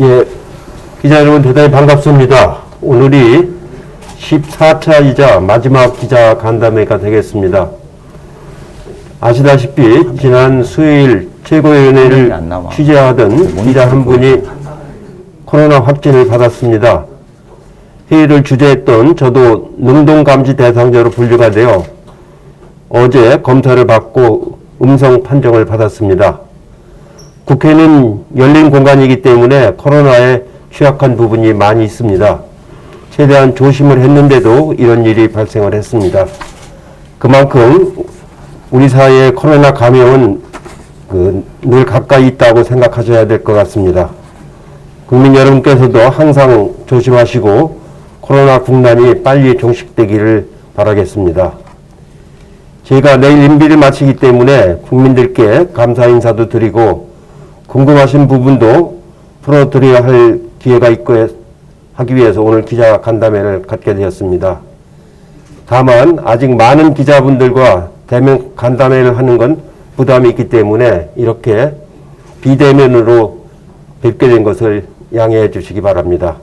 예, 기자 여러분 대단히 반갑습니다. 오늘이 14차이자 마지막 기자 간담회가 되겠습니다. 아시다시피 지난 수요일 최고위원회를 취재하던 기자 한 분이 코로나 확진을 받았습니다. 회의를 주재했던 저도 능동감지 대상자로 분류가 되어 어제 검사를 받고 음성 판정을 받았습니다. 국회는 열린 공간이기 때문에 코로나에 취약한 부분이 많이 있습니다. 최대한 조심을 했는데도 이런 일이 발생을 했습니다. 그만큼 우리 사회의 코로나 감염은 늘 가까이 있다고 생각하셔야 될 것 같습니다. 국민 여러분께서도 항상 조심하시고 코로나 국난이 빨리 종식되기를 바라겠습니다. 저희가 내일 임기를 마치기 때문에 국민들께 감사 인사도 드리고 궁금하신 부분도 풀어드려야 할 기회가 있고 하기 위해서 오늘 기자 간담회를 갖게 되었습니다. 다만 아직 많은 기자분들과 대면 간담회를 하는 건 부담이 있기 때문에 이렇게 비대면으로 뵙게 된 것을 양해해 주시기 바랍니다.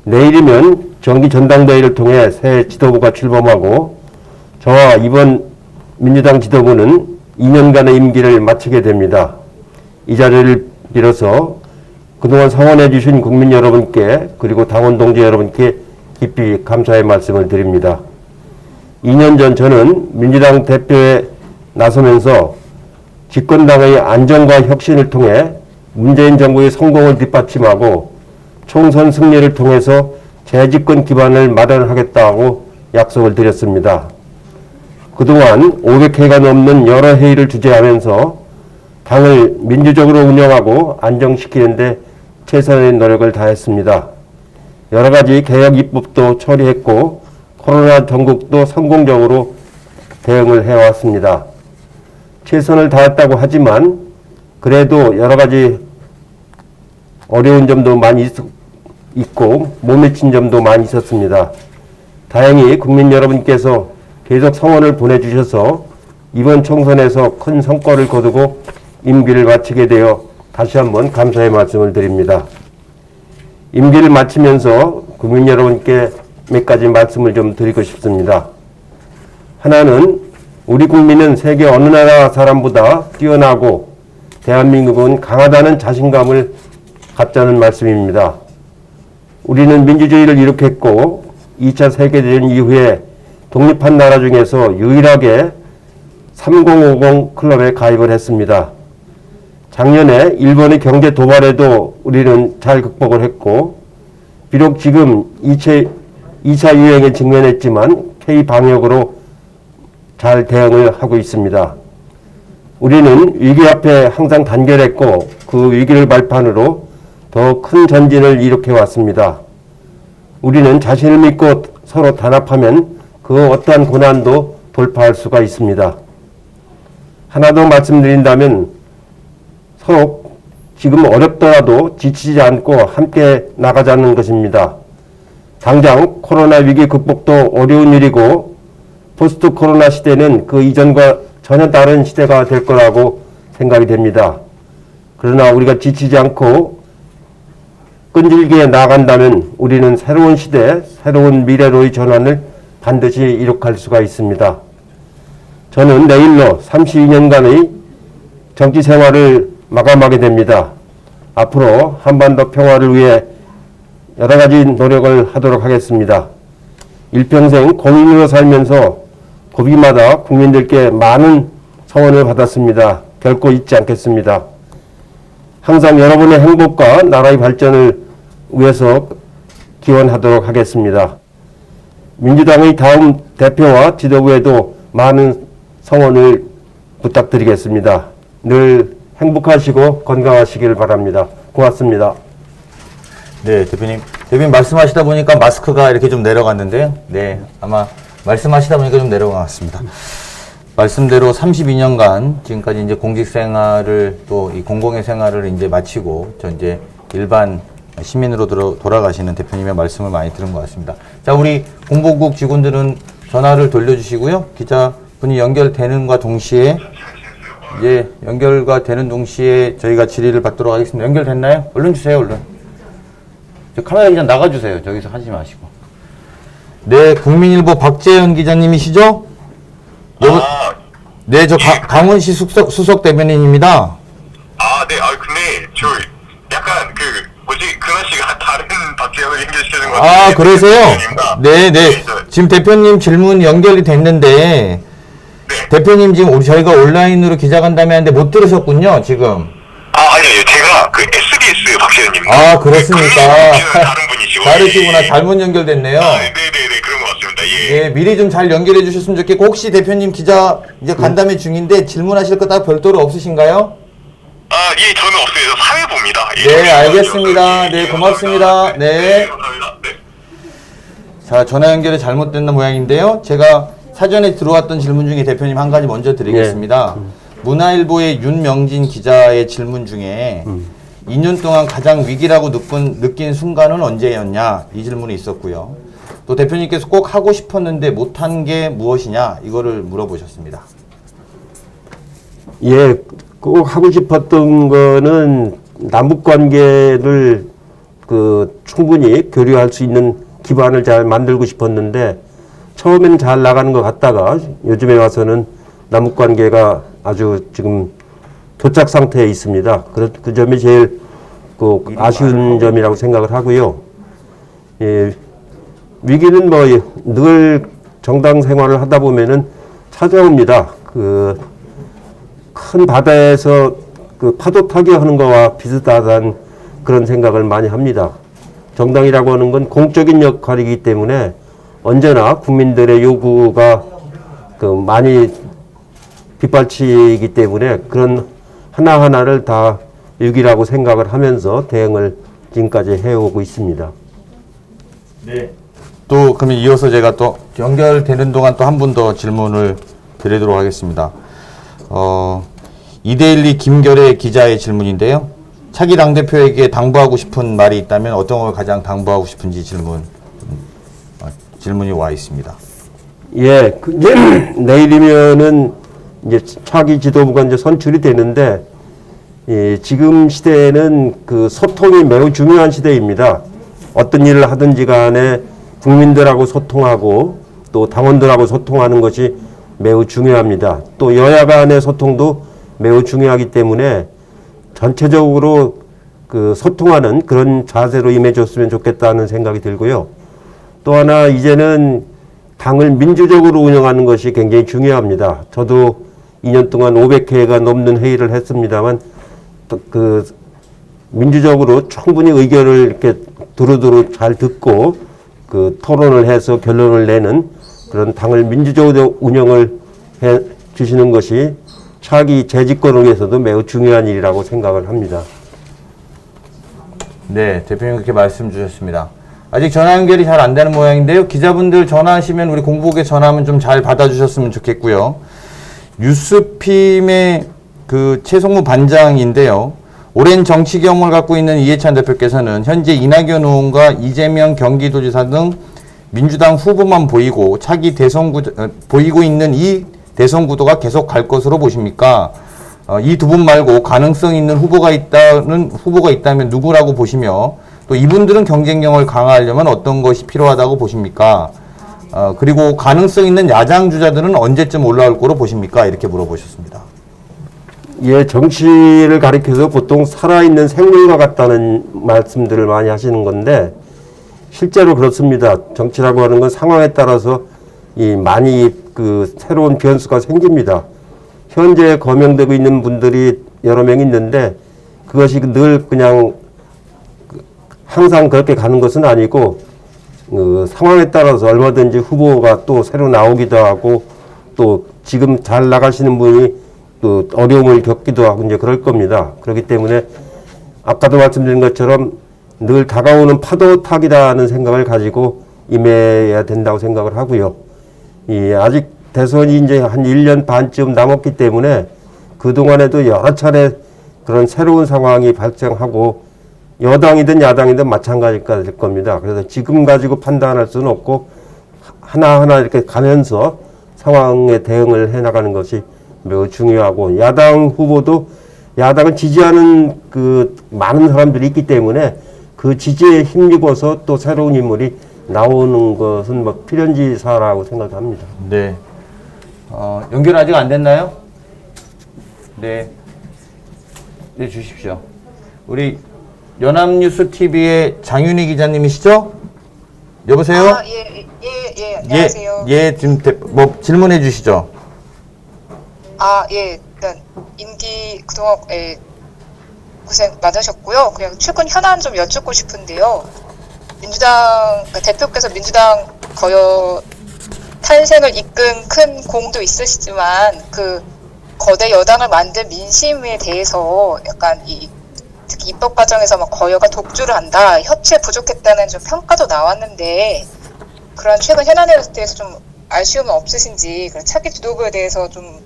내일이면 정기 전당대회를 통해 새 지도부가 출범하고 저와 이번 민주당 지도부는 2년간의 임기를 마치게 됩니다. 이 자리를 빌어서 그동안 성원해 주신 국민 여러분께 그리고 당원 동지 여러분께 깊이 감사의 말씀을 드립니다. 2년 전 저는 민주당 대표에 나서면서 집권당의 안정과 혁신을 통해 문재인 정부의 성공을 뒷받침하고 총선 승리를 통해서 재집권 기반을 마련하겠다고 약속을 드렸습니다. 그동안 500회가 넘는 여러 회의를 주재하면서 당을 민주적으로 운영하고 안정시키는 데 최선의 노력을 다했습니다. 여러 가지 개혁 입법도 처리했고 코로나 전국도 성공적으로 대응을 해왔습니다. 최선을 다했다고 하지만 그래도 여러 가지 어려운 점도 많이 있고 못 미친 점도 많이 있었습니다. 다행히 국민 여러분께서 계속 성원을 보내주셔서 이번 총선에서 큰 성과를 거두고 임기를 마치게 되어 다시 한번 감사의 말씀을 드립니다. 임기를 마치면서 국민 여러분께 몇 가지 말씀을 좀 드리고 싶습니다. 하나는 우리 국민은 세계 어느 나라 사람보다 뛰어나고 대한민국은 강하다는 자신감을 갖자는 말씀입니다. 우리는 민주주의를 이룩했고 2차 세계대전 이후에 독립한 나라 중에서 유일하게 3050 클럽에 가입을 했습니다. 작년에 일본의 경제 도발에도 우리는 잘 극복을 했고 비록 지금 2차 유행에 직면했지만 K-방역으로 잘 대응을 하고 있습니다. 우리는 위기 앞에 항상 단결했고 그 위기를 발판으로 더 큰 전진을 이룩해 왔습니다. 우리는 자신을 믿고 서로 단합하면 그 어떠한 고난도 돌파할 수가 있습니다. 하나 더 말씀드린다면 서로 지금 어렵더라도 지치지 않고 함께 나가자는 것입니다. 당장 코로나 위기 극복도 어려운 일이고 포스트 코로나 시대는 그 이전과 전혀 다른 시대가 될 거라고 생각이 됩니다. 그러나 우리가 지치지 않고 끈질기게 나아간다면 우리는 새로운 시대, 새로운 미래로의 전환을 반드시 이룩할 수가 있습니다. 저는 내일로 32년간의 정치 생활을 마감하게 됩니다. 앞으로 한반도 평화를 위해 여러 가지 노력을 하도록 하겠습니다. 일평생 공인으로 살면서 고비마다 국민들께 많은 성원을 받았습니다. 결코 잊지 않겠습니다. 항상 여러분의 행복과 나라의 발전을 위해서 기원하도록 하겠습니다. 민주당의 다음 대표와 지도부에도 많은 성원을 부탁드리겠습니다. 늘 행복하시고 건강하시길 바랍니다. 고맙습니다. 네, 대표님 말씀하시다 보니까 마스크가 이렇게 좀 내려갔는데요. 네, 아마 말씀하시다 보니까 좀 내려간 것 같습니다. 말씀대로 32년간 지금까지 이제 공직 생활을 또 이 공공의 생활을 이제 마치고 저 이제 일반 시민으로 돌아가시는 대표님의 말씀을 많이 들은 것 같습니다. 자, 우리 공보국 직원들은 전화를 돌려주시고요. 기자분이 연결되는과 동시에 예, 연결과 되는 동시에 저희가 질의를 받도록 하겠습니다. 연결됐나요? 얼른 주세요, 얼른. 저 카메라 기자 나가주세요. 저기서 하지 마시고. 네, 국민일보 박재현 기자님이시죠? 네, 저 강원시 수석 대변인입니다. 네. 근데 저 약간 근하 씨가 다른 박재현을 연결시키는 것 같아요. 그러세요? 네. 지금 대표님 질문 연결이 됐는데, 네. 대표님 지금 저희가 온라인으로 기자간담회 하는데 못 들으셨군요, 지금. 아니요. 제가 SBS 박재현입니다. 그렇습니까? 다른 분이시고. 다르시구나. 잘못 연결됐네요. 네네네. 그런 것 같습니다. 예. 예, 미리 좀 잘 연결해 주셨으면 좋겠고, 혹시 대표님 기자 이제 간담회 중인데 질문하실 거 딱 별도로 없으신가요? 예, 저는 없어요. 저 사회부입니다. 네, 알겠습니다. 네, 고맙습니다. 네. 감사합니다. 네. 자, 전화 연결이 잘못됐는 모양인데요. 제가 사전에 들어왔던 질문 중에 대표님 한 가지 먼저 드리겠습니다. 문화일보의 윤명진 기자의 질문 중에 2년 동안 가장 위기라고 느낀 순간은 언제였냐? 이 질문이 있었고요. 또 대표님께서 꼭 하고 싶었는데 못한 게 무엇이냐? 이거를 물어보셨습니다. 예, 꼭 하고 싶었던 거는 남북 관계를 충분히 교류할 수 있는 기반을 잘 만들고 싶었는데 처음엔 잘 나가는 것 같다가 요즘에 와서는 남북 관계가 아주 지금 교착 상태에 있습니다. 그 점이 제일 아쉬운 점이라고 생각을 하고요. 예, 위기는 늘 정당 생활을 하다 보면은 찾아옵니다. 큰 바다에서 파도 타기 하는 거와 비슷하다는 그런 생각을 많이 합니다. 정당이라고 하는 건 공적인 역할이기 때문에 언제나 국민들의 요구가 많이 빗발치기 때문에 그런 하나하나를 다 위기라고 생각을 하면서 대응을 지금까지 해오고 있습니다. 네. 또 그러면 이어서 제가 또 연결되는 동안 또 한 분 더 질문을 드리도록 하겠습니다. 이데일리 김결의 기자의 질문인데요. 차기 당대표에게 당부하고 싶은 말이 있다면 어떤 걸 가장 당부하고 싶은지 질문이 와 있습니다. 예, 내일이면은 이제 차기 지도부가 이제 선출이 되는데, 지금 시대에는 소통이 매우 중요한 시대입니다. 어떤 일을 하든지 간에 국민들하고 소통하고 또 당원들하고 소통하는 것이 매우 중요합니다. 또 여야 간의 소통도 매우 중요하기 때문에 전체적으로 소통하는 그런 자세로 임해줬으면 좋겠다는 생각이 들고요. 또 하나 이제는 당을 민주적으로 운영하는 것이 굉장히 중요합니다. 저도 2년 동안 500회가 넘는 회의를 했습니다만 민주적으로 충분히 의견을 이렇게 두루두루 잘 듣고 토론을 해서 결론을 내는 그런 당을 민주적으로 운영을 해 주시는 것이 차기 재집권을 위해서도 매우 중요한 일이라고 생각을 합니다. 네, 대표님 그렇게 말씀 주셨습니다. 아직 전화 연결이 잘 안 되는 모양인데요. 기자분들 전화하시면 우리 공보국에 전화하면 좀 잘 받아주셨으면 좋겠고요. 뉴스핌의 최성무 반장인데요. 오랜 정치 경험을 갖고 있는 이해찬 대표께서는 현재 이낙연 의원과 이재명 경기도지사 등 민주당 후보만 보이고 보이고 있는 이 대선 구도가 계속 갈 것으로 보십니까? 이 두 분 말고 가능성 있는 후보가 있다면 누구라고 보시며 또 이분들은 경쟁력을 강화하려면 어떤 것이 필요하다고 보십니까? 그리고 가능성 있는 야당 주자들은 언제쯤 올라올 거로 보십니까? 이렇게 물어보셨습니다. 예, 정치를 가리켜서 보통 살아있는 생물과 같다는 말씀들을 많이 하시는 건데 실제로 그렇습니다. 정치라고 하는 건 상황에 따라서 많이 새로운 변수가 생깁니다. 현재 거명되고 있는 분들이 여러 명 있는데 그것이 늘 그냥 항상 그렇게 가는 것은 아니고 상황에 따라서 얼마든지 후보가 또 새로 나오기도 하고 또 지금 잘 나가시는 분이 또 어려움을 겪기도 하고 이제 그럴 겁니다. 그렇기 때문에 아까도 말씀드린 것처럼 늘 다가오는 파도 타기라는 생각을 가지고 임해야 된다고 생각을 하고요. 아직 대선이 이제 한 1년 반쯤 남았기 때문에 그동안에도 여러 차례 그런 새로운 상황이 발생하고 여당이든 야당이든 마찬가지가 될 겁니다. 그래서 지금 가지고 판단할 수는 없고 하나하나 이렇게 가면서 상황에 대응을 해나가는 것이 매우 중요하고 야당 후보도 야당을 지지하는 그 많은 사람들이 있기 때문에 그 지지에 힘입어서 또 새로운 인물이 나오는 것은 뭐 필연지사라고 생각합니다. 네. 연결 아직 안 됐나요? 네. 네, 주십시오. 우리 연합뉴스 TV의 장윤희 기자님이시죠? 여보세요? 아, 안녕하세요. 예, 지금 뭐 질문해 주시죠. 아, 예, 일단 임기 그동안 고생 많으셨고요. 그냥 최근 현안 좀 여쭙고 싶은데요. 그러니까 대표께서 민주당 탄생을 이끈 큰 공도 있으시지만 그 거대 여당을 만든 민심에 대해서 약간 특히 입법 과정에서 막 거여가 독주를 한다, 협치에 부족했다는 좀 평가도 나왔는데 그런 최근 현안에 대해서 좀 아쉬움은 없으신지, 그런 차기 지도부에 대해서 좀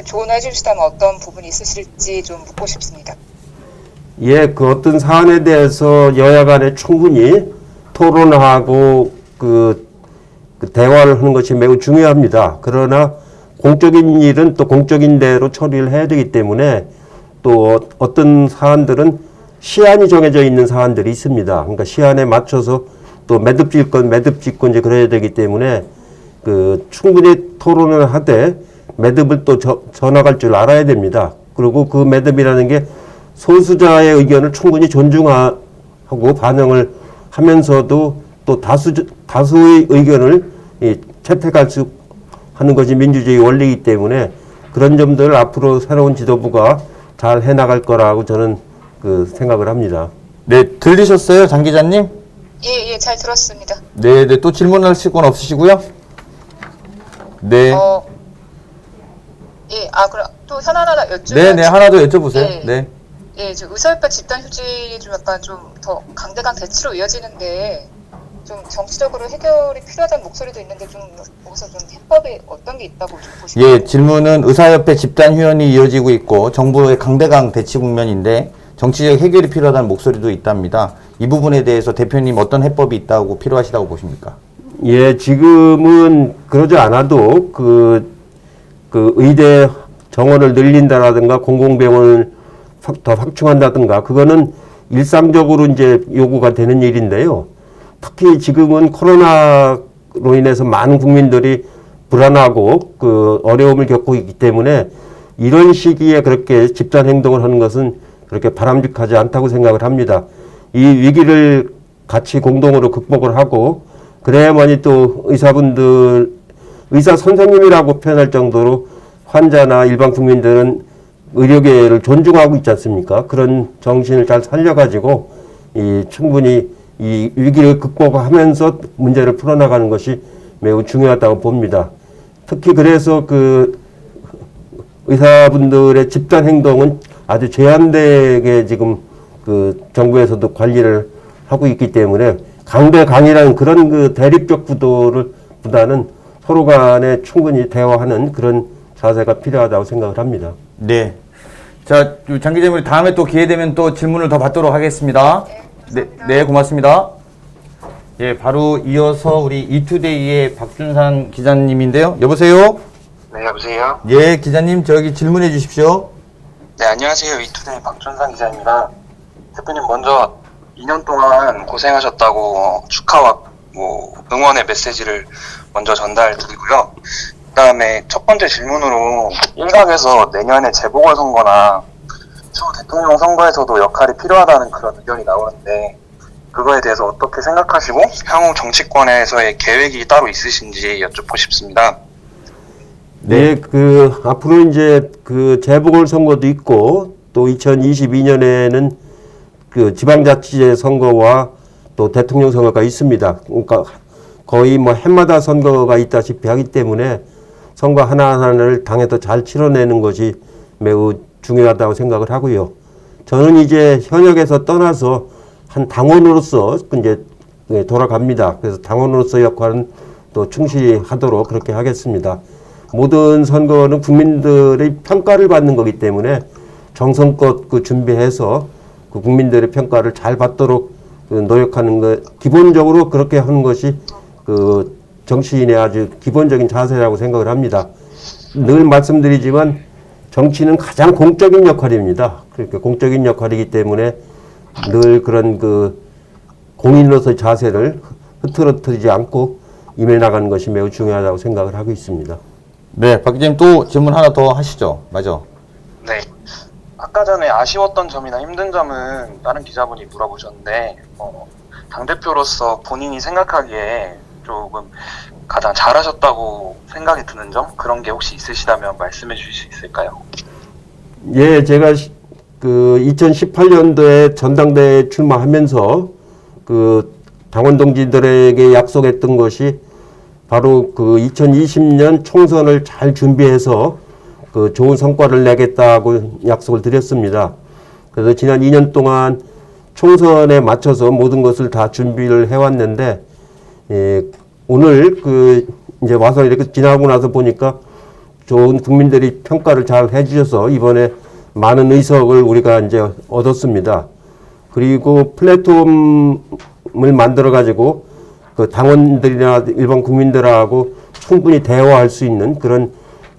조언을 해주시다면 어떤 부분이 있으실지 좀 묻고 싶습니다. 예, 그 어떤 사안에 대해서 여야 간에 충분히 토론하고 그 대화를 하는 것이 매우 중요합니다. 그러나 공적인 일은 또 공적인 대로 처리를 해야 되기 때문에 또 어떤 사안들은 시한이 정해져 있는 사안들이 있습니다. 그러니까 시한에 맞춰서 또 매듭짓건 이제 그래야 되기 때문에 그 충분히 토론을 하되 매듭을 또 전화갈 줄 알아야 됩니다. 그리고 그 매듭이라는 게 소수자의 의견을 충분히 존중하고 반영을 하면서도 또 다수의 의견을 채택할 수 하는 것이 민주주의 원리이기 때문에 그런 점들을 앞으로 새로운 지도부가 잘 해나갈 거라고 저는 그 생각을 합니다. 네, 들리셨어요, 장 기자님? 예, 잘 들었습니다. 네, 또 질문하실 건 없으시고요? 네. 그럼 또 현안 하나 여쭈면. 네, 하나 더 여쭤보세요. 네. 예, 저 의사협회 집단 휴직이 좀 약간 좀 더 강대강 대치로 이어지는데 좀 정치적으로 해결이 필요하다는 목소리도 있는데 좀 거기서 좀 해법이 어떤 게 있다고 좀 보시나요? 예, 질문은 의사협회 집단 휴연이 이어지고 있고 정부의 강대강 대치 국면인데 정치적 해결이 필요하다는 목소리도 있답니다. 이 부분에 대해서 대표님 어떤 해법이 있다고 필요하시다고 보십니까? 예, 지금은 그러지 않아도 그 의대 정원을 늘린다라든가 공공병원을 더 확충한다든가 그거는 일상적으로 이제 요구가 되는 일인데요. 특히 지금은 코로나로 인해서 많은 국민들이 불안하고 그 어려움을 겪고 있기 때문에 이런 시기에 그렇게 집단 행동을 하는 것은 그렇게 바람직하지 않다고 생각을 합니다. 이 위기를 같이 공동으로 극복을 하고 그래야만이 또 의사 선생님이라고 표현할 정도로 환자나 일반 국민들은 의료계를 존중하고 있지 않습니까? 그런 정신을 잘 살려가지고 충분히 이 위기를 극복하면서 문제를 풀어나가는 것이 매우 중요하다고 봅니다. 특히 그래서 그 의사분들의 집단 행동은 아주 제한되게 지금 그 정부에서도 관리를 하고 있기 때문에 강대강이라는 그런 그 대립적 구도를 보다는 서로 간에 충분히 대화하는 그런 자세가 필요하다고 생각을 합니다. 네. 자, 장 기자님, 다음에 또 기회 되면 또 질문을 더 받도록 하겠습니다. 네, 고맙습니다. 예, 바로 이어서 우리 이투데이의 박준상 기자님인데요. 여보세요? 네, 여보세요? 예, 기자님, 저기 질문해 주십시오. 네, 안녕하세요. 이투데이 박준상 기자입니다. 대표님 먼저 2년 동안 고생하셨다고 축하와 응원의 메시지를 먼저 전달드리고요. 그다음에 첫 번째 질문으로 일각에서 내년에 재보궐선거나 추후 대통령 선거에서도 역할이 필요하다는 그런 의견이 나오는데 그거에 대해서 어떻게 생각하시고 향후 정치권에서의 계획이 따로 있으신지 여쭙고 싶습니다. 네, 그 앞으로 이제 그 재보궐선거도 있고 또 2022년에는 그 지방자치제 선거와 또 대통령 선거가 있습니다. 그러니까 거의 뭐 해마다 선거가 있다시피 하기 때문에 선거 하나하나를 당에서 잘 치러내는 것이 매우 중요하다고 생각을 하고요. 저는 이제 현역에서 떠나서 한 당원으로서 이제 돌아갑니다. 그래서 당원으로서 역할은 또 충실히 하도록 그렇게 하겠습니다. 모든 선거는 국민들의 평가를 받는 거기 때문에 정성껏 그 준비해서 그 국민들의 평가를 잘 받도록 노력하는 것, 기본적으로 그렇게 하는 것이 그 정치인의 아주 기본적인 자세라고 생각을 합니다. 늘 말씀드리지만 정치는 가장 공적인 역할입니다. 그러니까 공적인 역할이기 때문에 늘 그런 그 공인으로서의 자세를 흐트러뜨리지 않고 임해 나가는 것이 매우 중요하다고 생각을 하고 있습니다. 네, 박 기자님 또 질문 하나 더 하시죠. 맞아. 네. 아까 전에 아쉬웠던 점이나 힘든 점은 다른 기자분이 물어보셨는데, 당대표로서 본인이 생각하기에 조금 가장 잘하셨다고 생각이 드는 점? 그런 게 혹시 있으시다면 말씀해 주실 수 있을까요? 예, 제가 그 2018년도에 전당대회에 출마하면서 그 당원 동지들에게 약속했던 것이 바로 그 2020년 총선을 잘 준비해서 그 좋은 성과를 내겠다고 약속을 드렸습니다. 그래서 지난 2년 동안 총선에 맞춰서 모든 것을 다 준비를 해왔는데, 오늘 그 이제 와서 이렇게 지나고 나서 보니까 좋은 국민들이 평가를 잘 해주셔서 이번에 많은 의석을 우리가 이제 얻었습니다. 그리고 플랫폼을 만들어 가지고 그 당원들이나 일반 국민들하고 충분히 대화할 수 있는 그런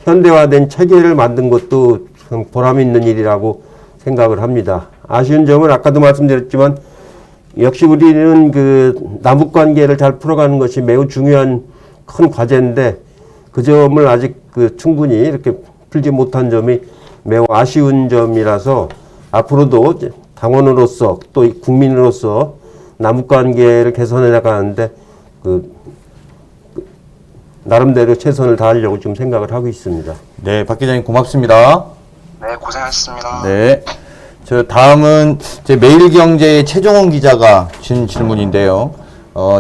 현대화된 체계를 만든 것도 참 보람 있는 일이라고 생각을 합니다. 아쉬운 점은 아까도 말씀드렸지만 역시 우리는 그 남북 관계를 잘 풀어가는 것이 매우 중요한 큰 과제인데 그 점을 아직 그 충분히 이렇게 풀지 못한 점이 매우 아쉬운 점이라서 앞으로도 당원으로서 또 국민으로서 남북 관계를 개선해 나가는데 그 나름대로 최선을 다하려고 좀 생각을 하고 있습니다. 네, 박 기자님 고맙습니다. 네, 고생하셨습니다. 네. 저 다음은 제 매일경제의 최종원 기자가 준 질문인데요.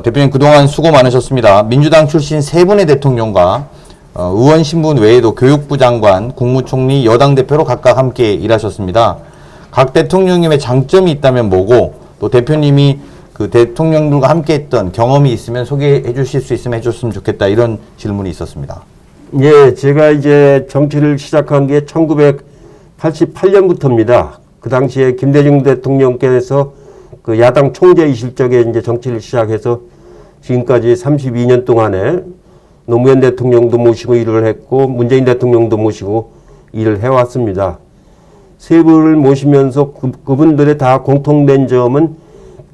대표님 그동안 수고 많으셨습니다. 민주당 출신 세 분의 대통령과 의원 신분 외에도 교육부 장관, 국무총리, 여당 대표로 각각 함께 일하셨습니다. 각 대통령님의 장점이 있다면 뭐고 또 대표님이 그 대통령들과 함께 했던 경험이 있으면 소개해 주실 수 있으면 해줬으면 좋겠다 이런 질문이 있었습니다. 예, 제가 이제 정치를 시작한 게 1988년부터입니다. 그 당시에 김대중 대통령께서 그 야당 총재이실 적에 이제 정치를 시작해서 지금까지 32년 동안에 노무현 대통령도 모시고 일을 했고 문재인 대통령도 모시고 일을 해왔습니다. 세 분을 모시면서 그분들의 다 공통된 점은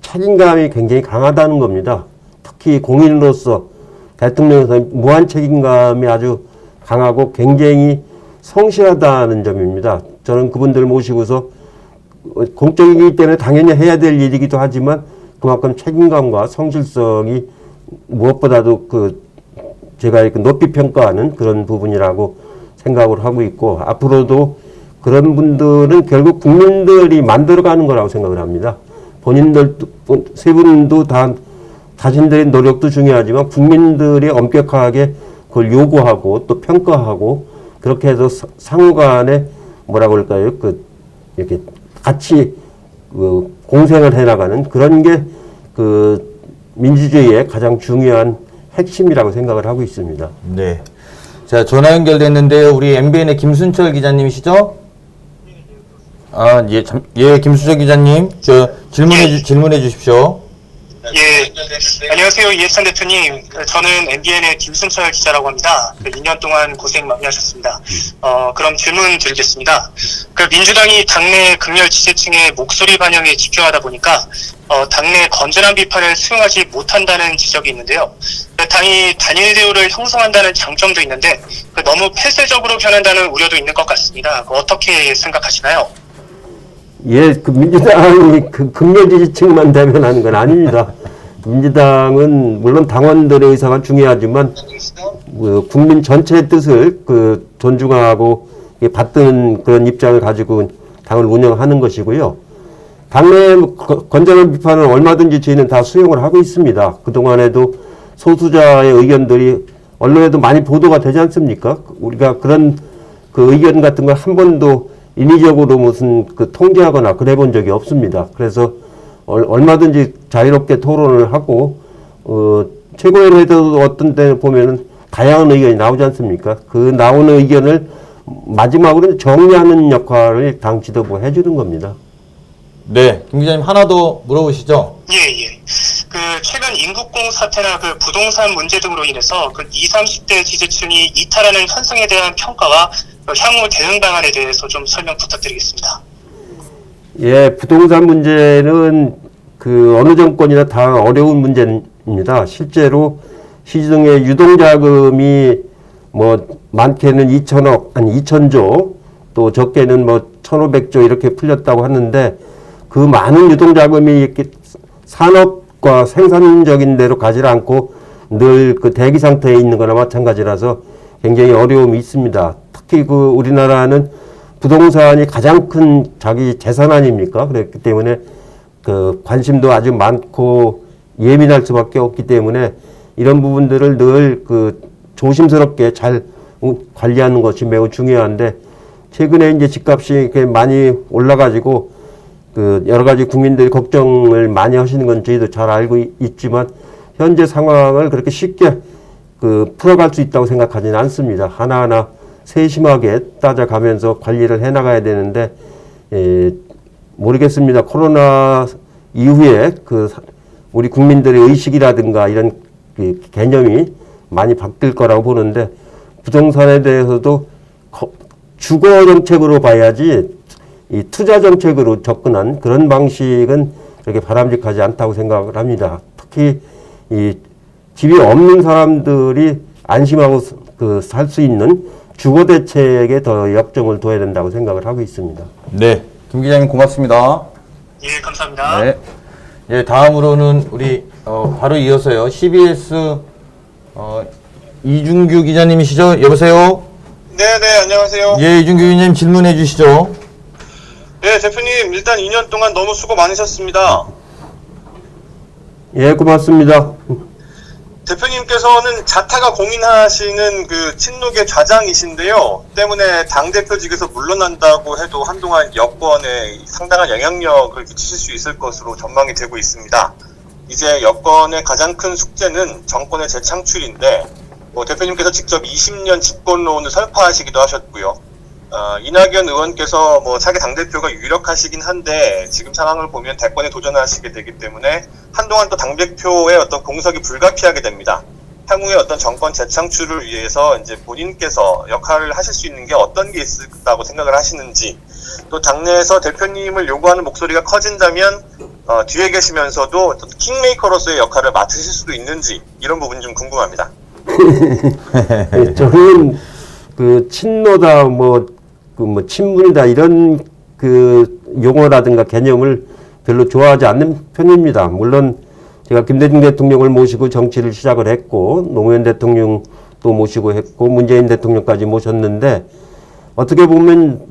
책임감이 굉장히 강하다는 겁니다. 특히 공인으로서 대통령에서 무한 책임감이 아주 강하고 굉장히 성실하다는 점입니다. 저는 그분들 모시고서 공적이기 때문에 당연히 해야 될 일이기도 하지만 그만큼 책임감과 성실성이 무엇보다도 그 제가 이렇게 높이 평가하는 그런 부분이라고 생각을 하고 있고 앞으로도 그런 분들은 결국 국민들이 만들어가는 거라고 생각을 합니다. 본인들 세 분도 다 자신들의 노력도 중요하지만 국민들이 엄격하게 그걸 요구하고 또 평가하고 그렇게 해서 상호간에 뭐라 그럴까요? 그 이렇게 같이 그 공생을 해나가는 그런 게 그 민주주의의 가장 중요한 핵심이라고 생각을 하고 있습니다. 네. 자, 전화 연결됐는데요. 우리 MBN의 김순철 기자님이시죠? 아, 예, 예, 김순철 기자님, 질문해 주십시오. 예, 안녕하세요. 이해찬 대표님. 저는 MBN의 김순철 기자라고 합니다. 2년 동안 고생 많이 하셨습니다. 그럼 질문 드리겠습니다. 민주당이 당내 극렬 지지층의 목소리 반영에 집중하다 보니까 당내 건전한 비판을 수용하지 못한다는 지적이 있는데요. 당이 단일 대우를 형성한다는 장점도 있는데 너무 폐쇄적으로 변한다는 우려도 있는 것 같습니다. 어떻게 생각하시나요? 예, 그 민주당이 그 극렬 지지층만 대변하는 건 아닙니다. 민주당은 물론 당원들의 의사가 중요하지만 그 국민 전체의 뜻을 그 존중하고 받드는 그런 입장을 가지고 당을 운영하는 것이고요. 당내 건전한 비판은 얼마든지 저희는 다 수용을 하고 있습니다. 그동안에도 소수자의 의견들이 언론에도 많이 보도가 되지 않습니까? 우리가 그런 그 의견 같은 걸 한 번도 인위적으로 무슨 그 통제하거나 그래 본 적이 없습니다. 그래서 얼마든지 자유롭게 토론을 하고 최고위원회도 어떤 때 보면은 다양한 의견이 나오지 않습니까? 그 나오는 의견을 마지막으로 정리하는 역할을 당 지도부가 해주는 겁니다. 네, 김 기자님 하나 더 물어보시죠. 예. 그 최근 인국공 사태나 그 부동산 문제 등으로 인해서 그 20, 30대 지지층이 이탈하는 현상에 대한 평가와 향후 대응 방안에 대해서 좀 설명 부탁드리겠습니다. 예, 부동산 문제는 그 어느 정권이나 다 어려운 문제입니다. 실제로 시중에 유동자금이 뭐 많게는 2천억, 아니 2천조, 또 적게는 뭐 1,500조 이렇게 풀렸다고 하는데 그 많은 유동자금이 이렇게 산업과 생산적인 데로 가지 않고 늘 그 대기 상태에 있는 거나 마찬가지라서 굉장히 어려움이 있습니다. 특히 그 우리나라는 부동산이 가장 큰 자기 재산 아닙니까? 그렇기 때문에 그 관심도 아주 많고 예민할 수밖에 없기 때문에 이런 부분들을 늘 그 조심스럽게 잘 관리하는 것이 매우 중요한데 최근에 이제 집값이 많이 올라가지고 그 여러 가지 국민들이 걱정을 많이 하시는 건 저희도 잘 알고 있지만 현재 상황을 그렇게 쉽게 그 풀어갈 수 있다고 생각하지는 않습니다. 하나하나 세심하게 따져가면서 관리를 해나가야 되는데 모르겠습니다. 코로나 이후에 그 우리 국민들의 의식이라든가 이런 그 개념이 많이 바뀔 거라고 보는데 부동산에 대해서도 주거 정책으로 봐야지 이 투자 정책으로 접근한 그런 방식은 그렇게 바람직하지 않다고 생각을 합니다. 특히 이 집이 없는 사람들이 안심하고 그 살 수 있는 주거 대책에 더 역점을 둬야 된다고 생각을 하고 있습니다. 네, 김 기자님 고맙습니다. 예, 감사합니다. 네. 예, 다음으로는 우리 바로 이어서요. CBS 이준규 기자님이시죠? 여보세요? 네네, 안녕하세요. 예, 이준규 기자님 질문해 주시죠. 네, 대표님, 일단 2년 동안 너무 수고 많으셨습니다. 예, 고맙습니다. 대표님께서는 자타가 공인하시는 그 친노계 좌장이신데요. 때문에 당대표직에서 물러난다고 해도 한동안 여권에 상당한 영향력을 미치실 수 있을 것으로 전망이 되고 있습니다. 이제 여권의 가장 큰 숙제는 정권의 재창출인데, 대표님께서 직접 20년 집권론을 설파하시기도 하셨고요. 이낙연 의원께서 차기 당대표가 유력하시긴 한데 지금 상황을 보면 대권에 도전하시게 되기 때문에 한동안 또 당대표의 어떤 공석이 불가피하게 됩니다. 향후에 어떤 정권 재창출을 위해서 이제 본인께서 역할을 하실 수 있는 게 어떤 게 있을까고 생각을 하시는지, 또 당내에서 대표님을 요구하는 목소리가 커진다면 뒤에 계시면서도 킹메이커로서의 역할을 맡으실 수도 있는지, 이런 부분이 좀 궁금합니다. 저는 그 친노다 친문이다 이런 그 용어라든가 개념을 별로 좋아하지 않는 편입니다. 물론 제가 김대중 대통령을 모시고 정치를 시작을 했고 노무현 대통령도 모시고 했고 문재인 대통령까지 모셨는데 어떻게 보면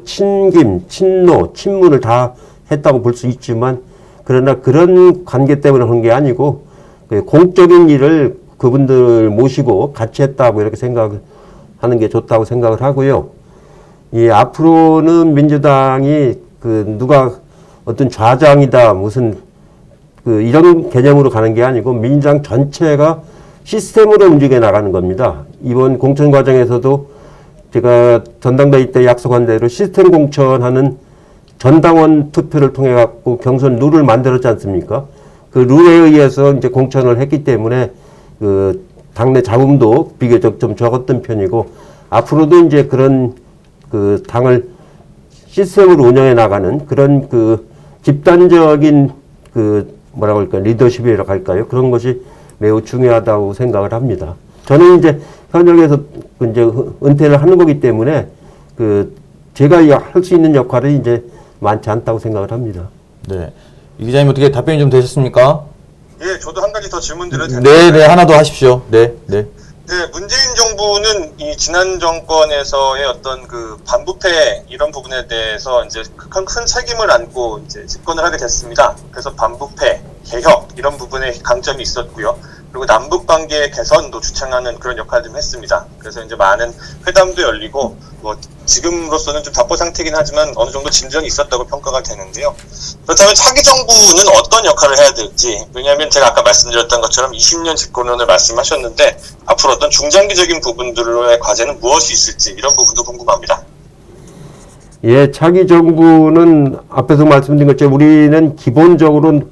친김, 친노, 친문을 다 했다고 볼 수 있지만 그러나 그런 관계 때문에 그런 게 아니고 그 공적인 일을 그분들 모시고 같이 했다고 이렇게 생각하는 게 좋다고 생각을 하고요. 앞으로는 민주당이 누가 어떤 좌장이다 무슨 이런 개념으로 가는 게 아니고 민주당 전체가 시스템으로 움직여 나가는 겁니다. 이번 공천 과정에서도 제가 전당대회 때 약속한 대로 시스템 공천하는 전당원 투표를 통해 갖고 경선 룰을 만들었지 않습니까? 그 룰에 의해서 이제 공천을 했기 때문에 당내 잡음도 비교적 좀 적었던 편이고 앞으로도 이제 그런 당을 시스템으로 운영해 나가는 그런 집단적인 리더십이라고 할까요? 그런 것이 매우 중요하다고 생각을 합니다. 저는 이제 현역에서 이제 은퇴를 하는 거기 때문에 제가 할 수 있는 역할이 이제 많지 않다고 생각을 합니다. 네. 이 기자님 어떻게 답변이 좀 되셨습니까? 예, 저도 한 가지 더 질문 드려도 될까요? 네, 네, 하나 더 하십시오. 네, 네. 네, 문재인 정부는 이 지난 정권에서의 어떤 반부패 이런 부분에 대해서 이제 큰 책임을 안고 이제 집권을 하게 됐습니다. 그래서 반부패, 개혁 이런 부분에 강점이 있었고요. 그리고 남북 관계 개선도 주창하는 그런 역할을 좀 했습니다. 그래서 이제 많은 회담도 열리고 지금으로서는 좀 답보 상태이긴 하지만 어느 정도 진전이 있었다고 평가가 되는데요. 그렇다면 차기 정부는 어떤 역할을 해야 될지, 왜냐하면 제가 아까 말씀드렸던 것처럼 20년 집권론을 말씀하셨는데 앞으로 어떤 중장기적인 부분들의 과제는 무엇이 있을지 이런 부분도 궁금합니다. 예, 차기 정부는 앞에서 말씀드린 것처럼 우리는 기본적으로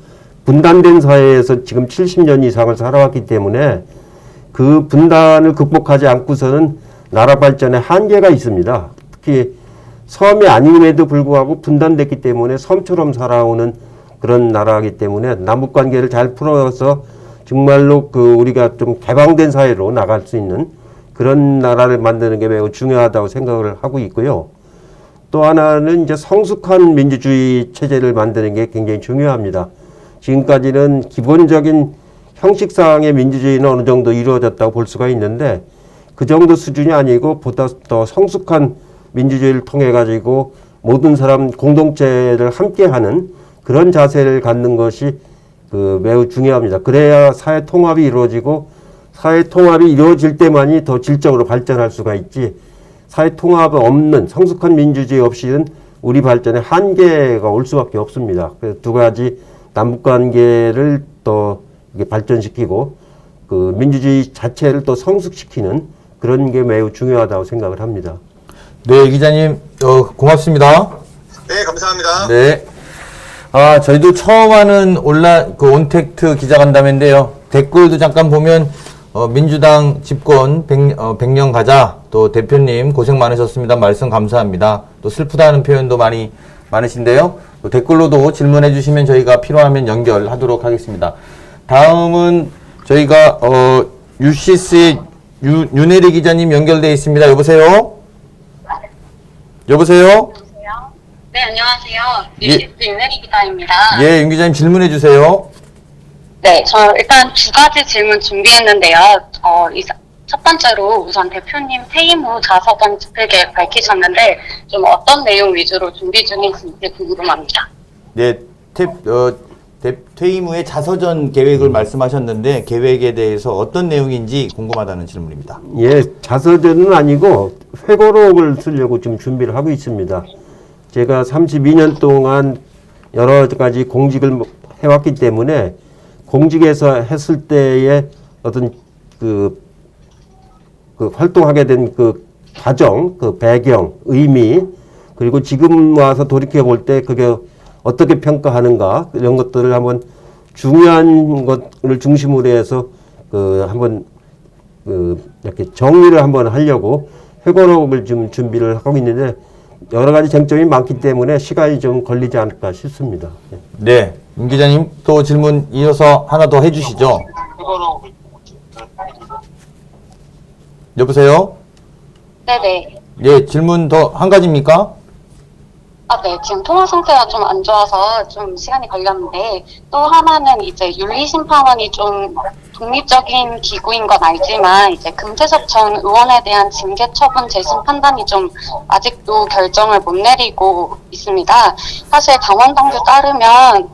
분단된 사회에서 지금 70년 이상을 살아왔기 때문에 그 분단을 극복하지 않고서는 나라 발전에 한계가 있습니다. 특히 섬이 아님에도 불구하고 분단됐기 때문에 섬처럼 살아오는 그런 나라이기 때문에 남북 관계를 잘 풀어서 정말로 우리가 좀 개방된 사회로 나갈 수 있는 그런 나라를 만드는 게 매우 중요하다고 생각을 하고 있고요. 또 하나는 이제 성숙한 민주주의 체제를 만드는 게 굉장히 중요합니다. 지금까지는 기본적인 형식상의 민주주의는 어느 정도 이루어졌다고 볼 수가 있는데 그 정도 수준이 아니고 보다 더 성숙한 민주주의를 통해 가지고 모든 사람 공동체를 함께하는 그런 자세를 갖는 것이 매우 중요합니다. 그래야 사회 통합이 이루어지고 사회 통합이 이루어질 때만이 더 질적으로 발전할 수가 있지 사회 통합이 없는 성숙한 민주주의 없이는 우리 발전에 한계가 올 수밖에 없습니다. 그래서 두 가지 남북 관계를 또 발전시키고 민주주의 자체를 또 성숙시키는 그런 게 매우 중요하다고 생각을 합니다. 네, 기자님, 고맙습니다. 네, 감사합니다. 네. 저희도 처음 하는 온택트 기자간담회인데요. 댓글도 잠깐 보면, 민주당 집권 100년 가자. 또 대표님 고생 많으셨습니다. 말씀 감사합니다. 또 슬프다는 표현도 많으신데요. 또 댓글로도 질문해 주시면 저희가 필요하면 연결하도록 하겠습니다. 다음은 저희가, UCS의 윤혜리 기자님 연결되어 있습니다. 여보세요? 여보세요? 네, 안녕하세요. 뉴시스 윤혜리 기자입니다. 예, 윤 기자님 질문해 주세요. 네, 저 일단 두 가지 질문 준비했는데요. 첫 번째로 우선 대표님 퇴임 후 자서전 집필 계획 밝히셨는데 좀 어떤 내용 위주로 준비 중이신지 궁금합니다. 네, 퇴임 후에 자서전 계획을 말씀하셨는데 계획에 대해서 어떤 내용인지 궁금하다는 질문입니다. 예, 자서전은 아니고 회고록을 쓰려고 지금 준비를 하고 있습니다. 제가 32년 동안 여러 가지 공직을 해왔기 때문에 공직에서 했을 때의 어떤 활동하게 된 과정, 배경, 의미, 그리고 지금 와서 돌이켜 볼 때 그게 어떻게 평가하는가, 이런 것들을 한번 중요한 것을 중심으로 해서 한번 이렇게 정리를 한번 하려고 회고록을 좀 준비를 하고 있는데 여러 가지 쟁점이 많기 때문에 시간이 좀 걸리지 않을까 싶습니다. 네, 윤 기자님 또 질문 이어서 하나 더 해주시죠. 여보세요? 네네. 예, 질문 더 한 가지입니까? 네, 지금 통화 상태가 좀 안 좋아서 좀 시간이 걸렸는데 또 하나는 이제 윤리심판원이 좀 독립적인 기구인 건 알지만 이제 금태섭 전 의원에 대한 징계 처분 재심 판단이 좀 아직도 결정을 못 내리고 있습니다. 사실 당원 당규 따르면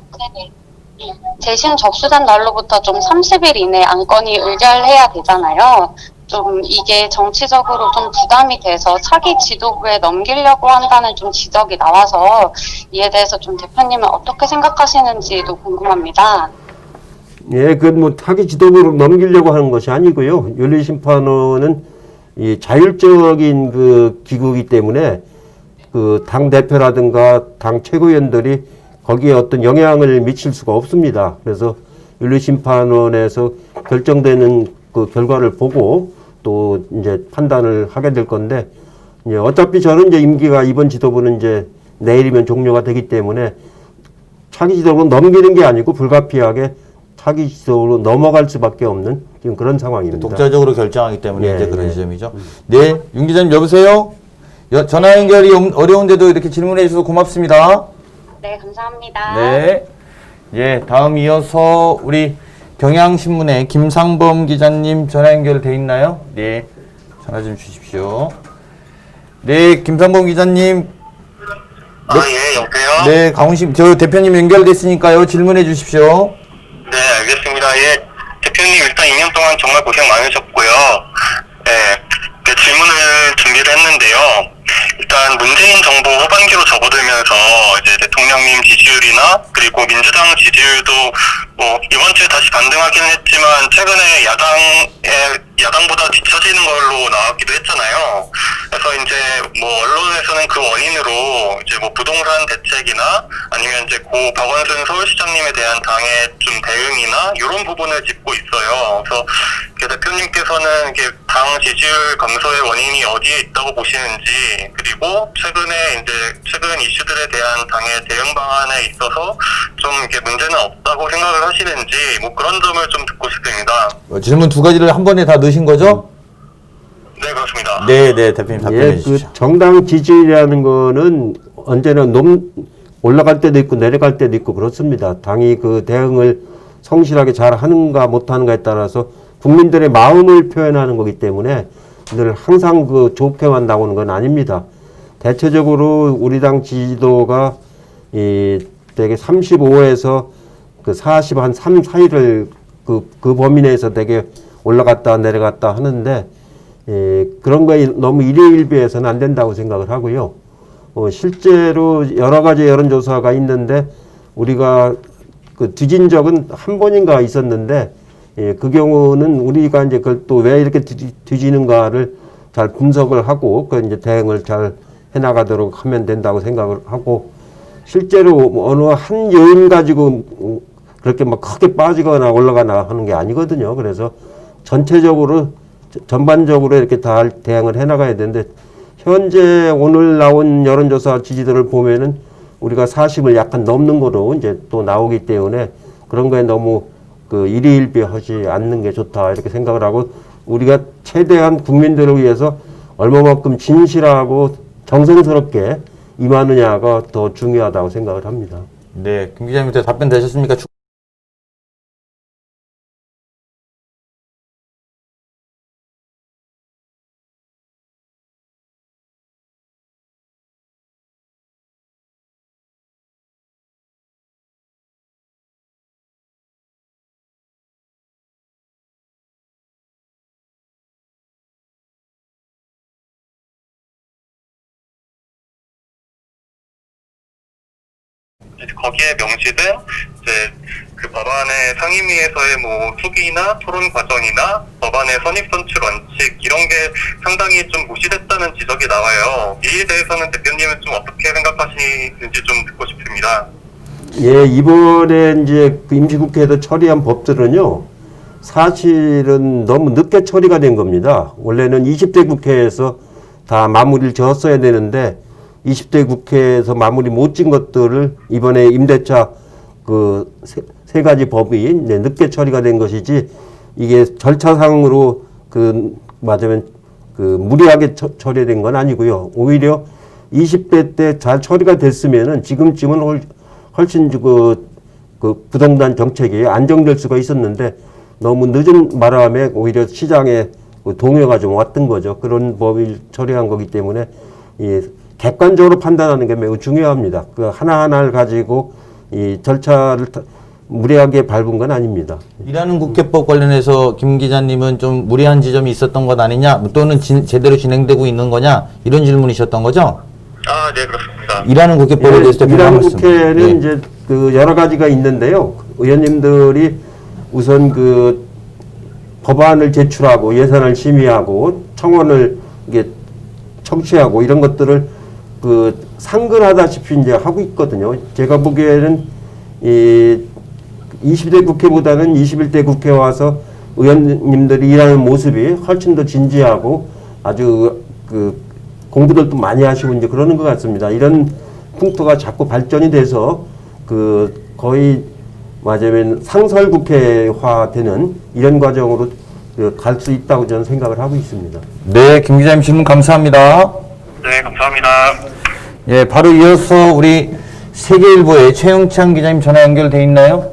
재심 접수된 날로부터 좀 30일 이내 안건이 의결해야 되잖아요. 좀 이게 정치적으로 좀 부담이 돼서 차기 지도부에 넘기려고 한다는 좀 지적이 나와서 이에 대해서 좀 대표님은 어떻게 생각하시는지도 궁금합니다. 예, 차기 지도부로 넘기려고 하는 것이 아니고요. 윤리심판원은 이 자율적인 기구이기 때문에 당 대표라든가 당 최고위원들이 거기에 어떤 영향을 미칠 수가 없습니다. 그래서 윤리심판원에서 결정되는 결과를 보고 또 이제 판단을 하게 될 건데, 이제 어차피 저는 이제 임기가 이번 지도부는 이제 내일이면 종료가 되기 때문에 차기 지도부로 넘기는 게 아니고 불가피하게 차기 지도부로 넘어갈 수밖에 없는 지금 그런 상황입니다. 독자적으로 결정하기 때문에 예, 이제 그런 예. 지점이죠. 네, 윤 기자님 여보세요? 전화 연결이 어려운데도 이렇게 질문해 주셔서 고맙습니다. 네, 감사합니다. 네. 예, 다음 이어서 우리 경향신문의 김상범 기자님 전화 연결돼 있나요? 네, 전화 좀 주십시오. 네, 김상범 기자님. 예, 여보세요? 네, 저 대표님 연결됐으니까요. 질문해 주십시오. 네, 알겠습니다. 예, 대표님 일단 2년 동안 정말 고생 많으셨고요. 예, 질문을 준비를 했는데요. 일단 문재인 정부 후반기로 접어들면서 이제 대통령님 지지율이나 그리고 민주당 지지율도 이번 주에 다시 반등하기는 했지만 최근에 야당의 야당보다 뒤처지는 걸로 나왔기도 했잖아요. 그래서 이제 뭐 언론에서는 그 원인으로 이제 뭐 부동산 대책이나 아니면 이제 고 박원순 서울시장님에 대한 당의 좀 대응이나 이런 부분을 짚고 있어요. 그래서 대표님께서는 이게 당 지지율 감소의 원인이 어디에 있다고 보시는지, 그리고 최근에 이제 최근 이슈들에 대한 당의 대응 방안에 있어서 좀 이렇게 문제는 없다고 생각을 하시는지 뭐 그런 점을 좀 듣고 싶습니다. 질문 두 가지를 한 번에 다 넣으신 거죠? 네, 그렇습니다. 네, 네, 대표님 답변해 그 주십시오. 정당 지지율이라는 거는 언제나 올라갈 때도 있고 내려갈 때도 있고 그렇습니다. 당이 그 대응을 성실하게 잘 하는가 못하는가에 따라서 국민들의 마음을 표현하는 거기 때문에 늘 항상 그 좋게만 나오는 건 아닙니다. 대체적으로 우리 당 지지도가 대개 35에서 그 40 한 3 사이를 그 범위 내에서 되게 올라갔다 내려갔다 하는데, 그런 거에 너무 일희일비해서는 안 된다고 생각을 하고요. 실제로 여러 가지 여론조사가 있는데 우리가 그 뒤진 적은 한 번인가 있었는데, 그 경우는 우리가 이제 그걸 또 왜 이렇게 뒤지는가를 잘 분석을 하고 그 이제 대응을 잘 해나가도록 하면 된다고 생각을 하고, 실제로 어느 한 요인 가지고 그렇게 막 크게 빠지거나 올라가나 하는 게 아니거든요. 그래서 전체적으로 전반적으로 이렇게 다 대응을 해나가야 되는데, 현재 오늘 나온 여론조사 지지도를 보면은 우리가 40을 약간 넘는 거로 이제 또 나오기 때문에 그런 거에 너무 그 일희일비하지 않는 게 좋다 이렇게 생각을 하고, 우리가 최대한 국민들을 위해서 얼마만큼 진실하고 정성스럽게 임하느냐가 더 중요하다고 생각을 합니다. 네, 김 기자님한테 답변 되셨습니까? 거기에 명시된 이제 그 법안의 상임위에서의 뭐 수기나 토론 과정이나 법안의 선입 선출 원칙 이런 게 상당히 좀 무시됐다는 지적이 나와요. 이에 대해서는 대표님은 좀 어떻게 생각하시는지 좀 듣고 싶습니다. 예, 이번에 이제 그 임시국회에서 처리한 법들은요, 사실은 너무 늦게 처리가 된 겁니다. 원래는 20대 국회에서 다 마무리를 지었어야 되는데 20대 국회에서 마무리 못 진 것들을 이번에 임대차 그 세 가지 법이 이제 늦게 처리가 된 것이지, 이게 절차상으로 그 맞으면 그 무리하게 처리된 건 아니고요. 오히려 20대 때 잘 처리가 됐으면은 지금쯤은 훨씬 그 부동산 정책이 안정될 수가 있었는데, 너무 늦은 바람에 오히려 시장에 동요가 좀 왔던 거죠. 그런 법을 처리한 거기 때문에 이 객관적으로 판단하는 게 매우 중요합니다. 그 하나하나를 가지고 이 절차를 무리하게 밟은 건 아닙니다. 일하는 국회법 관련해서 김 기자님은 좀 무리한 지점이 있었던 것 아니냐, 또는 제대로 진행되고 있는 거냐, 이런 질문이셨던 거죠? 아, 네, 그렇습니다. 일하는 국회법에 대해서 대표님 한 일하는 말씀. 국회는 예. 이제 그 여러 가지가 있는데요. 의원님들이 우선 그 법안을 제출하고 예산을 심의하고 청원을 이게 청취하고 이런 것들을 그 상근하다시피 이제 하고 있거든요. 제가 보기에는 이 20대 국회보다는 21대 국회 와서 의원님들이 일하는 모습이 훨씬 더 진지하고 아주 그 공부들도 많이 하시고 이제 그러는 것 같습니다. 이런 풍토가 자꾸 발전이 돼서 그 거의 맞으면 상설 국회화되는 이런 과정으로 갈 수 있다고 저는 생각을 하고 있습니다. 네, 김 기자님 질문 감사합니다. 네, 감사합니다. 예, 바로 이어서 우리 세계일보의 최영찬 기자님 전화 연결돼 있나요?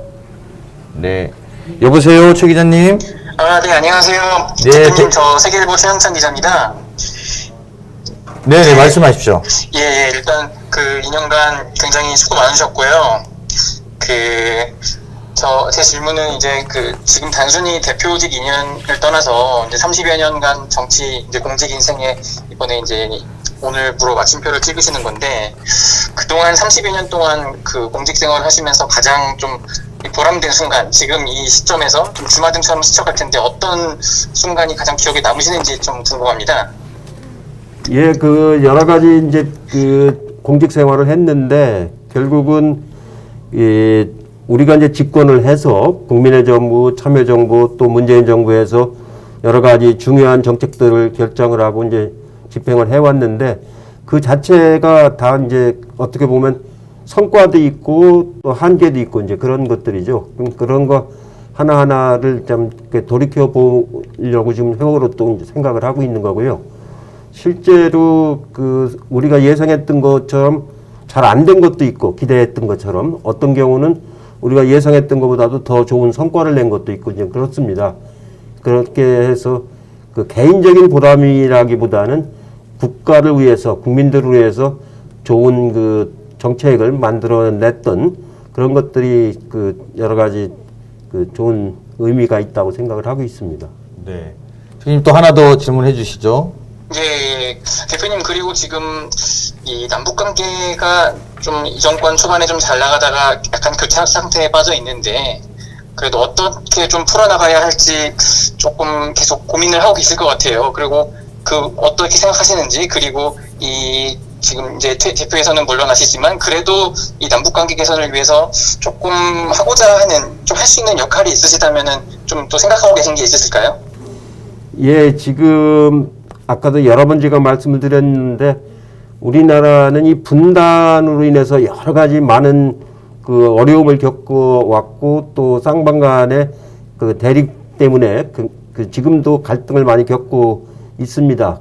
네. 여보세요, 최 기자님. 아, 네, 안녕하세요. 네, 대표님, 저 세계일보 최영찬 기자입니다. 네, 말씀하십시오. 예, 일단 그 2년간 굉장히 수고 많으셨고요. 제 질문은 이제 지금 단순히 대표직 2년을 떠나서 이제 30여 년간 정치 이제 공직 인생에 이번에 이제 오늘부로 마침표를 찍으시는 건데, 그동안 30여 년 동안 그 공직 생활을 하시면서 가장 좀 보람된 순간, 지금 이 시점에서 좀 주마등처럼 스쳐갈 텐데 어떤 순간이 가장 기억에 남으시는지 좀 궁금합니다. 예, 그 여러 가지 이제 그 공직 생활을 했는데 결국은 우리가 이제 집권을 해서 국민의 정부, 참여정부 또 문재인 정부에서 여러 가지 중요한 정책들을 결정을 하고 이제 집행을 해왔는데 그 자체가 다 이제 어떻게 보면 성과도 있고 또 한계도 있고 이제 그런 것들이죠. 그런 거 하나하나를 좀 이렇게 돌이켜 보려고 지금 회고로 또 이제 생각을 하고 있는 거고요. 실제로 그 우리가 예상했던 것처럼 잘 안 된 것도 있고 기대했던 것처럼 어떤 경우는 우리가 예상했던 것보다도 더 좋은 성과를 낸 것도 있고 이제 그렇습니다. 그렇게 해서 그 개인적인 보람이라기보다는 국가를 위해서 국민들을 위해서 좋은 그 정책을 만들어냈던 그런 것들이 그 여러 가지 그 좋은 의미가 있다고 생각을 하고 있습니다. 네. 대표님 또 하나 더 질문해 주시죠. 예, 대표님, 그리고 지금 이 남북 관계가 좀 이 정권 초반에 좀 잘 나가다가 약간 교착 상태에 빠져 있는데 그래도 어떻게 좀 풀어나가야 할지 조금 계속 고민을 하고 계실 것 같아요. 그리고 그 어떻게 생각하시는지, 그리고 이 지금 이제 대표에서는 물러나시지만 그래도 이 남북 관계 개선을 위해서 조금 하고자 하는, 좀 할 수 있는 역할이 있으시다면은 좀 또 생각하고 계신 게 있으실까요? 예, 지금 아까도 여러 번 제가 말씀을 드렸는데 우리나라는 이 분단으로 인해서 여러 가지 많은 그 어려움을 겪어왔고 또 쌍방 간의 그 대립 때문에 그 지금도 갈등을 많이 겪고 있습니다.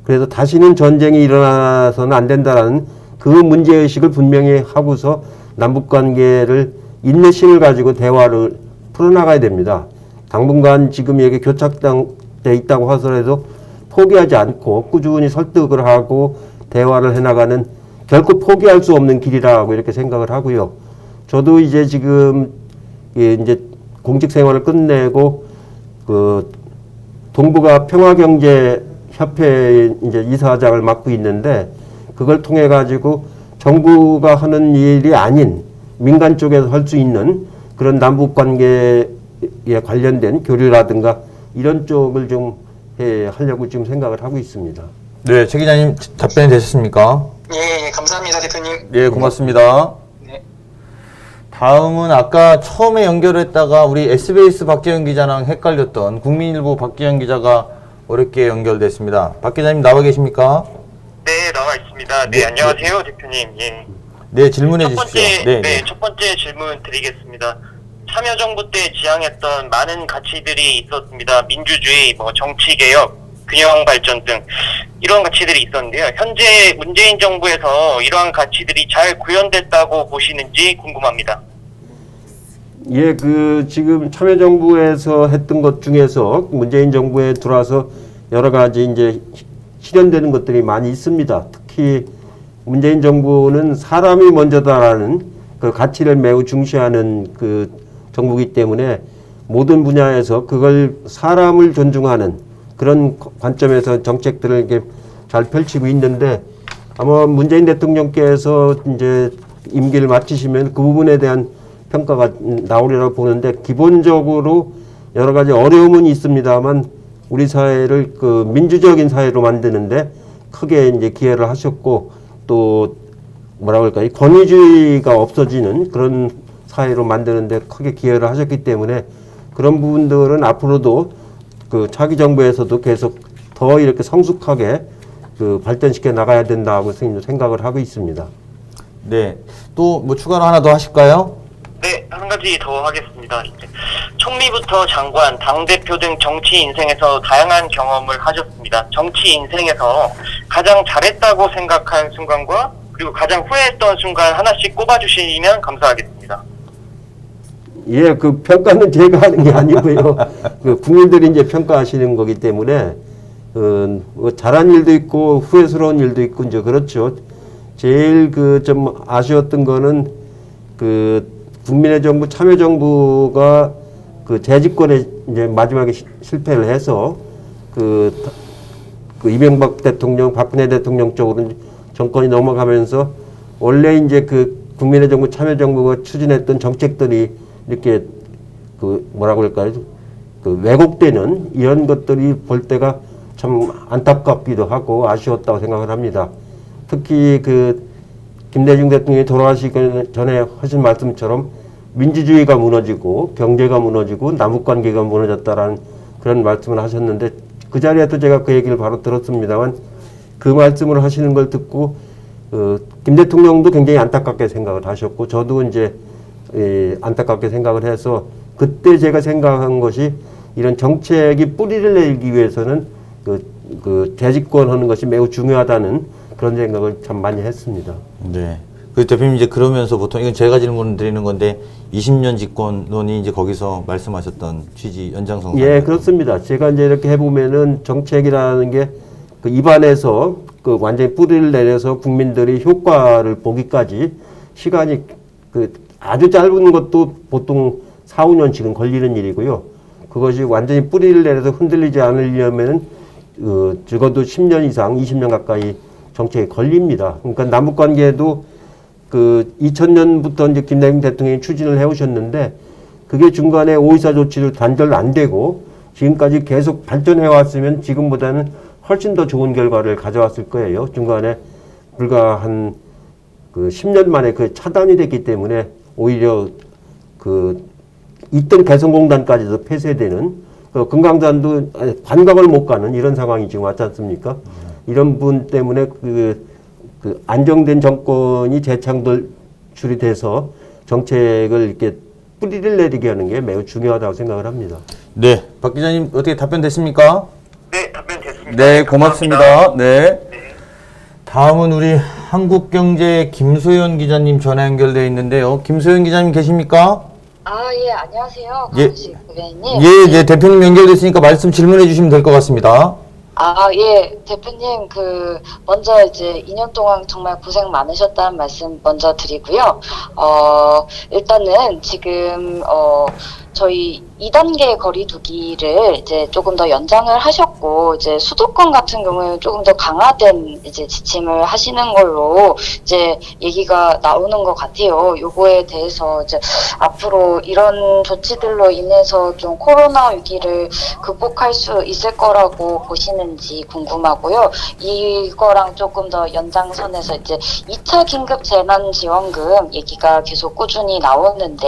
그래서 다시는 전쟁이 일어나서는 안 된다라는 그 문제의식을 분명히 하고서 남북관계를 인내심을 가지고 대화를 풀어나가야 됩니다. 당분간 지금 여기 교착돼 있다고 하더라도 포기하지 않고 꾸준히 설득을 하고 대화를 해나가는 결코 포기할 수 없는 길이라고 이렇게 생각을 하고요. 저도 이제 지금 이제 공직 생활을 끝내고 그 동북아 평화경제협회 이제 이사장을 맡고 있는데 그걸 통해 가지고 정부가 하는 일이 아닌 민간 쪽에서 할 수 있는 그런 남북 관계에 관련된 교류라든가 이런 쪽을 좀 하려고 지금 생각을 하고 있습니다. 네, 최 기자님 답변이 되셨습니까? 예, 감사합니다, 대표님. 예, 고맙습니다. 네. 다음은 아까 처음에 연결했다가 우리 SBS 박재현 기자랑 헷갈렸던 국민일보 박재현 기자가 어렵게 연결됐습니다. 박 기자님 나와 계십니까? 네, 나와 있습니다. 네, 안녕하세요, 대표님. 예. 네, 질문해 주십시오. 첫 번째 질문 드리겠습니다. 참여정부 때 지향했던 많은 가치들이 있었습니다. 민주주의, 정치개혁, 균형발전 등 이런 가치들이 있었는데요. 현재 문재인 정부에서 이러한 가치들이 잘 구현됐다고 보시는지 궁금합니다. 예, 그 지금 참여정부에서 했던 것 중에서 문재인 정부에 들어와서 여러 가지 이제 실현되는 것들이 많이 있습니다. 특히 문재인 정부는 사람이 먼저다라는 그 가치를 매우 중시하는 그 정부이기 때문에 모든 분야에서 그걸 사람을 존중하는 그런 관점에서 정책들을 이렇게 잘 펼치고 있는데 아마 문재인 대통령께서 이제 임기를 마치시면 그 부분에 대한 평가가 나오리라고 보는데 기본적으로 여러 가지 어려움은 있습니다만 우리 사회를 그 민주적인 사회로 만드는데 크게 이제 기여를 하셨고 또 뭐라 그럴까요? 권위주의가 없어지는 그런 사회로 만드는데 크게 기여를 하셨기 때문에 그런 부분들은 앞으로도 그 차기 정부에서도 계속 더 이렇게 성숙하게 그 발전시켜 나가야 된다고 생각을 하고 있습니다. 네, 또 뭐 추가로 하나 더 하실까요? 네, 한 가지 더 하겠습니다. 이제 총리부터 장관, 당대표 등 정치 인생에서 다양한 경험을 하셨습니다. 정치 인생에서 가장 잘했다고 생각한 순간과 그리고 가장 후회했던 순간 하나씩 꼽아주시면 감사하겠습니다. 예, 그 평가는 제가 하는 게 아니고요. 그 국민들이 이제 평가하시는 거기 때문에 뭐 잘한 일도 있고 후회스러운 일도 있고 이제 그렇죠. 제일 그 좀 아쉬웠던 거는 그 국민의 정부 참여정부가 그 재집권에 이제 마지막에 실패를 해서 그 이명박 대통령, 박근혜 대통령 쪽으로 정권이 넘어가면서 원래 이제 그 국민의 정부 참여정부가 추진했던 정책들이 이렇게 그 뭐라고 할까요? 그 왜곡되는 이런 것들이 볼 때가 참 안타깝기도 하고 아쉬웠다고 생각을 합니다. 특히 그 김대중 대통령이 돌아가시기 전에 하신 말씀처럼 민주주의가 무너지고 경제가 무너지고 남북관계가 무너졌다라는 그런 말씀을 하셨는데 그 자리에도 제가 그 얘기를 바로 들었습니다만 그 말씀을 하시는 걸 듣고 김 대통령도 굉장히 안타깝게 생각을 하셨고 저도 이제 안타깝게 생각을 해서 그때 제가 생각한 것이 이런 정책이 뿌리를 내기 위해서는 그 재집권하는 것이 매우 중요하다는 그런 생각을 참 많이 했습니다. 네. 그 대표님 이제 그러면서 보통 이건 제가 질문 드리는 건데 20년 집권론이 이제 거기서 말씀하셨던 취지 연장성. 예, 그렇습니다. 제가 이제 이렇게 해보면은 정책이라는 게 그 입안에서 그 완전히 뿌리를 내려서 국민들이 효과를 보기까지 시간이 그 아주 짧은 것도 보통 4, 5년 걸리는 일이고요. 그것이 완전히 뿌리를 내려서 흔들리지 않으려면은 적어도 10년 이상, 20년 가까이 정책이 걸립니다. 그러니까 남북 관계도 그 2000년부터 이제 김대중 대통령이 추진을 해오셨는데 그게 중간에 5.24 조치를 단절 안 되고 지금까지 계속 발전해 왔으면 지금보다는 훨씬 더 좋은 결과를 가져왔을 거예요. 중간에 불과 한 그 10년 만에 그 차단이 됐기 때문에 오히려 그 있던 개성공단까지도 폐쇄되는 금강산도 관광을 못 가는 이런 상황이 지금 왔지 않습니까? 이런 분 때문에 그 안정된 정권이 재창돌출이 돼서 정책을 이렇게 뿌리를 내리게 하는 게 매우 중요하다고 생각을 합니다. 네, 박 기자님 어떻게 답변 됐습니까? 네, 답변 됐습니다. 네, 고맙습니다. 네. 다음은 우리 한국경제 김소연 기자님 전화 연결돼 있는데요. 김소연 기자님 계십니까? 예, 안녕하세요. 예. 강식 의원님. 예, 대표님 연결됐으니까 말씀 질문해 주시면 될 것 같습니다. 예, 대표님, 먼저 이제 2년 동안 정말 고생 많으셨다는 말씀 먼저 드리고요. 일단은 지금, 저희 2단계 거리두기를 이제 조금 더 연장을 하셨고, 이제 수도권 같은 경우에는 조금 더 강화된 이제 지침을 하시는 걸로 이제 얘기가 나오는 것 같아요. 요거에 대해서 이제 앞으로 이런 조치들로 인해서 좀 코로나 위기를 극복할 수 있을 거라고 보시는지 궁금하고요. 이거랑 조금 더 연장선에서 이제 2차 긴급 재난지원금 얘기가 계속 꾸준히 나오는데,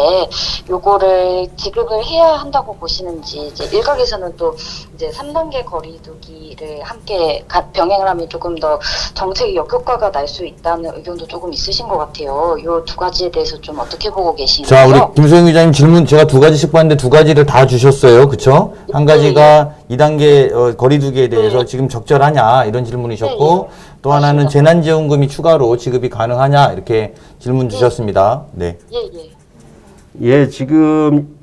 요거를 지급을 해야 한다고 보시는지, 이제 일각에서는 또 이제 3단계 거리두기를 함께 병행을 하면 조금 더 정책이 역효과가 날 수 있다는 의견도 조금 있으신 것 같아요. 요 두 가지에 대해서 좀 어떻게 보고 계신가요? 자, 우리 김소영 기자님 질문 제가 두 가지씩 봤는데 두 가지를 다 주셨어요. 그쵸? 한 가지가 2단계 거리두기에 대해서 지금 적절하냐 이런 질문이셨고, 또 하나는 재난지원금이 추가로 지급이 가능하냐 이렇게 질문 주셨습니다. 네. 예, 지금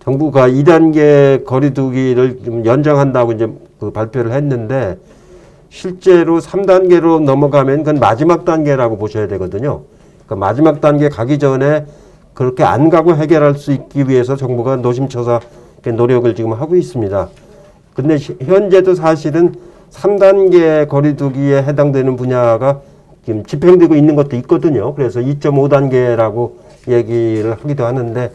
정부가 2단계 거리두기를 좀 연장한다고 이제 발표를 했는데 실제로 3단계로 넘어가면 그건 마지막 단계라고 보셔야 되거든요. 그러니까 마지막 단계 가기 전에 그렇게 안 가고 해결할 수 있기 위해서 정부가 노심초사 노력을 지금 하고 있습니다. 근데 현재도 사실은 3단계 거리두기에 해당되는 분야가 지금 집행되고 있는 것도 있거든요. 그래서 2.5단계라고 얘기를 하기도 하는데,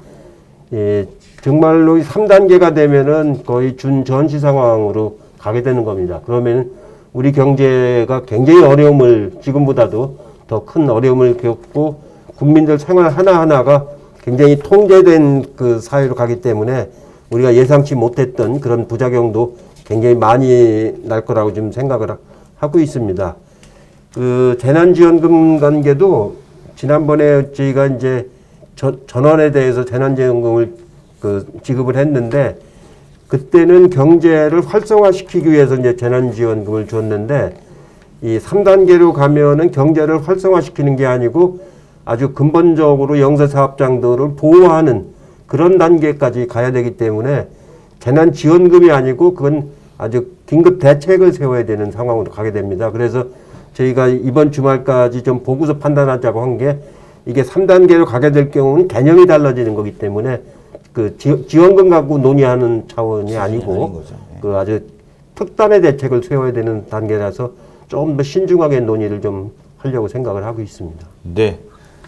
정말로 3단계가 되면은 거의 준전시 상황으로 가게 되는 겁니다. 그러면 우리 경제가 굉장히 어려움을, 지금보다도 더 큰 어려움을 겪고 국민들 생활 하나하나가 굉장히 통제된 그 사회로 가기 때문에 우리가 예상치 못했던 그런 부작용도 굉장히 많이 날 거라고 지금 생각을 하고 있습니다. 그 재난지원금 관계도 지난번에 저희가 이제 전원에 대해서 재난지원금을 지급을 했는데 그때는 경제를 활성화시키기 위해서 이제 재난지원금을 줬는데 이 3단계로 가면은 경제를 활성화시키는 게 아니고 아주 근본적으로 영세사업장들을 보호하는 그런 단계까지 가야 되기 때문에 재난지원금이 아니고 그건 아주 긴급 대책을 세워야 되는 상황으로 가게 됩니다. 그래서 저희가 이번 주말까지 좀 보고서 판단하자고 한 게 이게 3단계로 가게 될 경우는 개념이 달라지는 거기 때문에 그 지원금 갖고 논의하는 차원이 아니고 그 아주 특단의 대책을 세워야 되는 단계라서 좀 더 신중하게 논의를 좀 하려고 생각을 하고 있습니다. 네.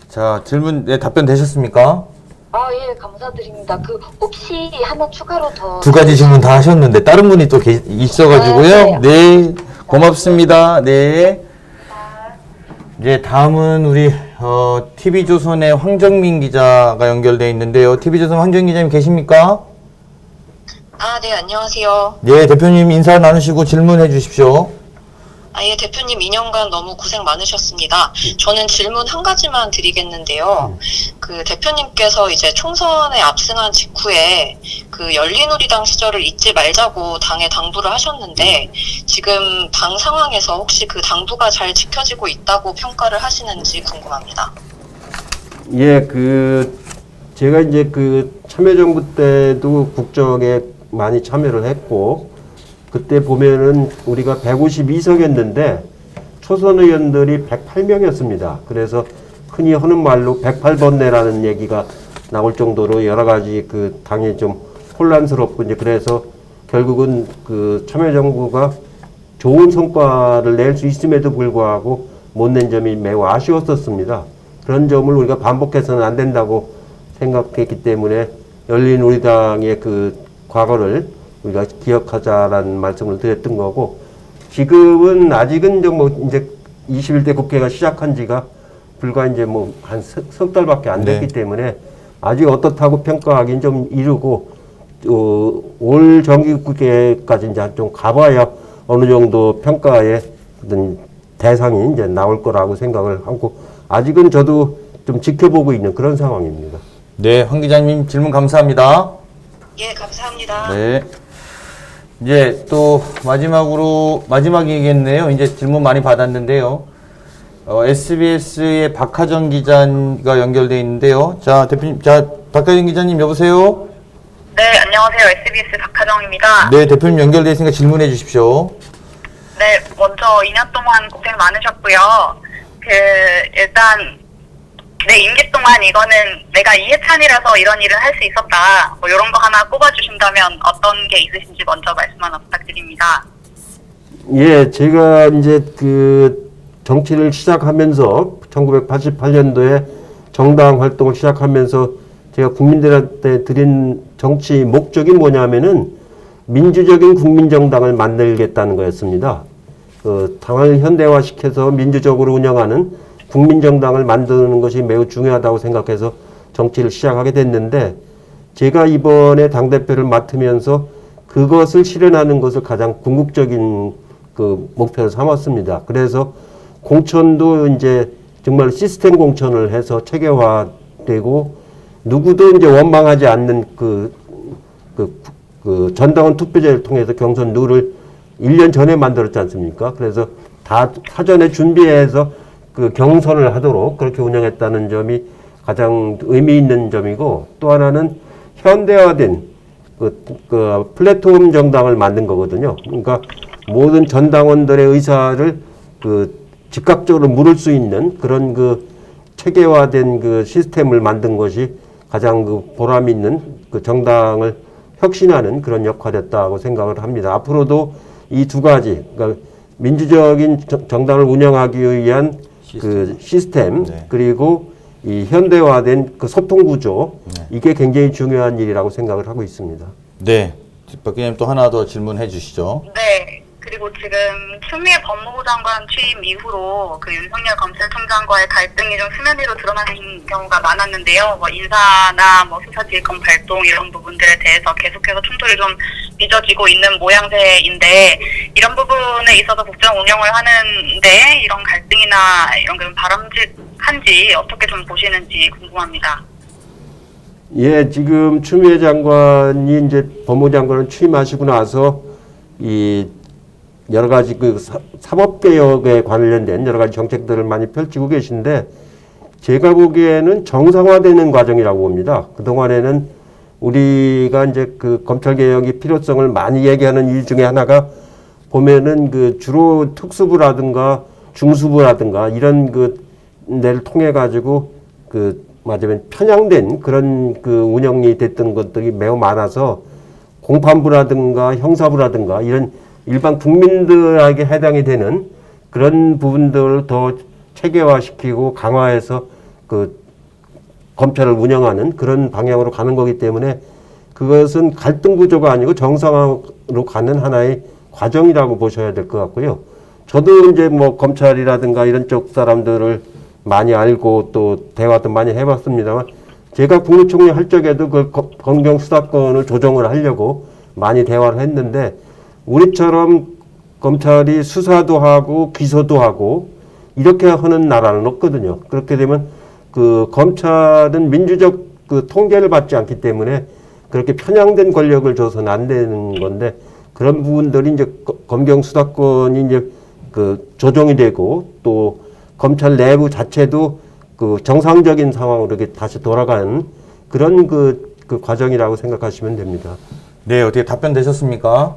자, 질문, 네, 답변 되셨습니까? 아, 예, 감사드립니다. 그 혹시 하나 추가로 더 두 가지 질문 다 하셨는데, 다른 분이 또 있어가지고요. 네, 고맙습니다. 네. 이제 다음은 우리, TV조선의 황정민 기자가 연결돼 있는데요. TV조선 황정민 기자님 계십니까? 아, 네, 안녕하세요. 네, 대표님 인사 나누시고 질문해 주십시오. 아, 예, 대표님 2년간 너무 고생 많으셨습니다. 저는 질문 한 가지만 드리겠는데요. 그 대표님께서 이제 총선에 압승한 직후에 그 열린우리당 시절을 잊지 말자고 당에 당부를 하셨는데 지금 당 상황에서 혹시 그 당부가 잘 지켜지고 있다고 평가를 하시는지 궁금합니다. 예, 제가 이제 참여정부 때도 국정에 많이 참여를 했고, 그때 보면은 우리가 152석이었는데 초선 의원들이 108명이었습니다. 그래서 흔히 하는 말로 108번뇌라는 얘기가 나올 정도로 여러 가지 당이 좀 혼란스럽고, 이제 그래서 결국은 참여정부가 좋은 성과를 낼 수 있음에도 불구하고 못 낸 점이 매우 아쉬웠었습니다. 그런 점을 우리가 반복해서는 안 된다고 생각했기 때문에 열린우리당의 과거를 우리가 기억하자라는 말씀을 드렸던 거고, 지금은 아직은 이제 21대 국회가 시작한 지가 불과 이제 한 석 달밖에 안 됐기 때문에 아직 어떻다고 평가하기는 좀 이르고, 올 정기국회까지 이제 좀 가봐야 어느 정도 평가의 어떤 대상이 이제 나올 거라고 생각을 하고, 아직은 저도 좀 지켜보고 있는 그런 상황입니다. 네, 황 기자님 질문 감사합니다. 예, 감사합니다. 네. 이제 또 마지막이겠네요. 이제 질문 많이 받았는데요. SBS의 박하정 기자가 연결돼 있는데요. 자, 대표님, 박하정 기자님 여보세요? 네, 안녕하세요. SBS 박하정입니다. 네, 대표님 연결돼 있으니까 질문해 주십시오. 네, 먼저 2년 동안 고생 많으셨고요. 일단 내 임기 동안 이거는 내가 이해찬이라서 이런 일을 할 수 있었다, 뭐 이런 거 하나 꼽아주신다면 어떤 게 있으신지 먼저 말씀 하나 부탁드립니다. 예, 제가 이제 정치를 시작하면서 1988년도에 정당 활동을 시작하면서 제가 국민들한테 드린 정치 목적이 뭐냐면은 민주적인 국민정당을 만들겠다는 거였습니다. 당을 현대화시켜서 민주적으로 운영하는 국민정당을 만드는 것이 매우 중요하다고 생각해서 정치를 시작하게 됐는데, 제가 이번에 당대표를 맡으면서 그것을 실현하는 것을 가장 궁극적인 목표로 삼았습니다. 그래서 공천도 이제 정말 시스템 공천을 해서 체계화되고, 누구도 이제 원망하지 않는 전당원 투표제를 통해서 경선 룰을 1년 전에 만들었지 않습니까? 그래서 다 사전에 준비해서 경선을 하도록 그렇게 운영했다는 점이 가장 의미 있는 점이고, 또 하나는 현대화된 플랫폼 정당을 만든 거거든요. 그러니까 모든 전당원들의 의사를 즉각적으로 물을 수 있는 그런 체계화된 시스템을 만든 것이 가장 보람 있는 정당을 혁신하는 그런 역할이었다고 생각을 합니다. 앞으로도 이 두 가지, 그러니까 민주적인 정당을 운영하기 위한 시스템, 네. 그리고 이 현대화된 소통 구조, 이게 굉장히 중요한 일이라고 생각을 하고 있습니다. 네. 박 기자님 또 하나 더 질문해 주시죠. 네, 그리고 지금 추미애 법무부 장관 취임 이후로 윤석열 검찰총장과의 갈등이 좀 수면 위로 드러나는 경우가 많았는데요. 뭐 인사나 수사지휘권 발동 이런 부분들에 대해서 계속해서 충돌이 좀 빚어지고 있는 모양새인데, 이런 부분에 있어서 국정 운영을 하는데 이런 갈등이나 이런 게 좀 바람직한지 어떻게 좀 보시는지 궁금합니다. 예, 지금 추미애 장관이 이제 법무부 장관을 취임하시고 나서 이 여러 가지 사법개혁에 관련된 여러 가지 정책들을 많이 펼치고 계신데, 제가 보기에는 정상화되는 과정이라고 봅니다. 그동안에는 우리가 이제 검찰개혁의 필요성을 많이 얘기하는 이유 중에 하나가 보면은 주로 특수부라든가 중수부라든가 이런 데를 통해 가지고 맞으면 편향된 그런 운영이 됐던 것들이 매우 많아서 공판부라든가 형사부라든가 이런 일반 국민들에게 해당이 되는 그런 부분들을 더 체계화시키고 강화해서 그 검찰을 운영하는 그런 방향으로 가는 거기 때문에 그것은 갈등 구조가 아니고 정상화로 가는 하나의 과정이라고 보셔야 될 것 같고요. 저도 이제 뭐 검찰이라든가 이런 쪽 사람들을 많이 알고 또 대화도 많이 해봤습니다만 제가 국무총리 할 적에도 그 검경 수사권을 조정을 하려고 많이 대화를 했는데 우리처럼 검찰이 수사도 하고 기소도 하고 이렇게 하는 나라는 없거든요. 그렇게 되면 그 검찰은 민주적 그 통제를 받지 않기 때문에 그렇게 편향된 권력을 줘서는 안 되는 건데 그런 부분들이 이제 검경 수사권이 이제 그 조정이 되고 또 검찰 내부 자체도 그 정상적인 상황으로 이렇게 다시 돌아가는 그런 그 과정이라고 생각하시면 됩니다. 네, 어떻게 답변 되셨습니까?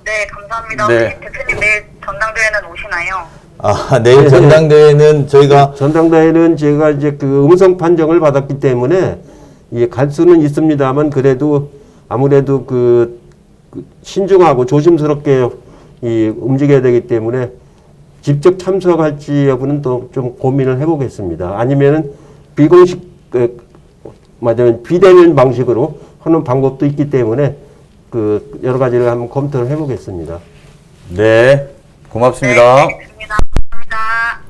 네, 감사합니다. 네. 혹시 대표님 내일 전당대회는 오시나요? 아, 내일 전당대회는 저희가 전당대회는 제가 이제 그 음성 판정을 받았기 때문에 예, 갈 수는 있습니다만 그래도 아무래도 그 신중하고 조심스럽게 움직여야 되기 때문에 직접 참석할지 여부는 또 좀 고민을 해보겠습니다. 아니면은 비공식 맞으면 비대면 방식으로 하는 방법도 있기 때문에 그 여러 가지를 한번 검토를 해보겠습니다. 네, 고맙습니다. 네, 알겠습니다. 감사합니다.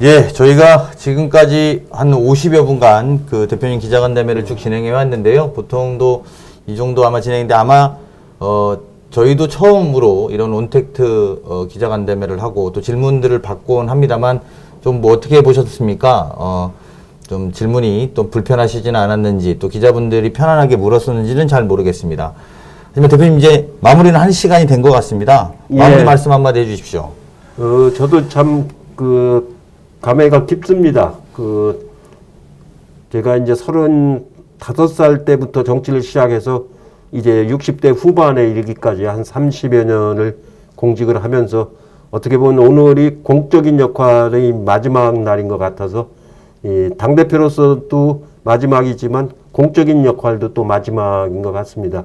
예, 저희가 지금까지 한 50여 분간 그 대표님 기자간담회를 쭉 진행해 왔는데요. 보통도 이 정도 아마 진행인데 아마 저희도 처음으로 이런 온택트 기자간담회를 하고 또 질문들을 받곤 합니다만 좀 뭐 어떻게 보셨습니까? 좀 질문이 또 불편하시지는 않았는지 또 기자분들이 편안하게 물었었는지는 잘 모르겠습니다. 하지만 대표님 이제 마무리는 한 시간이 된 것 같습니다. 마무리 예. 말씀 한마디 해주십시오. 저도 참 감회가 깊습니다. 제가 이제 35살 때부터 정치를 시작해서 이제 60대 후반에 이르기까지 한 30여 년을 공직을 하면서 어떻게 보면 오늘이 공적인 역할의 마지막 날인 것 같아서 당대표로서도 마지막이지만 공적인 역할도 또 마지막인 것 같습니다.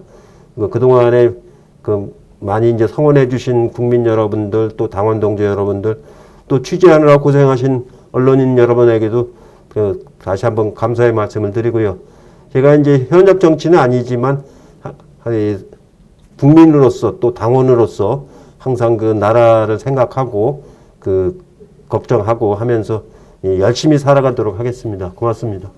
그동안에 많이 이제 성원해 주신 국민 여러분들 또 당원 동지 여러분들 또 취재하느라 고생하신 언론인 여러분에게도 다시 한번 감사의 말씀을 드리고요. 제가 이제 현역 정치는 아니지만 국민으로서 또 당원으로서 항상 그 나라를 생각하고 걱정하고 하면서 열심히 살아가도록 하겠습니다. 고맙습니다.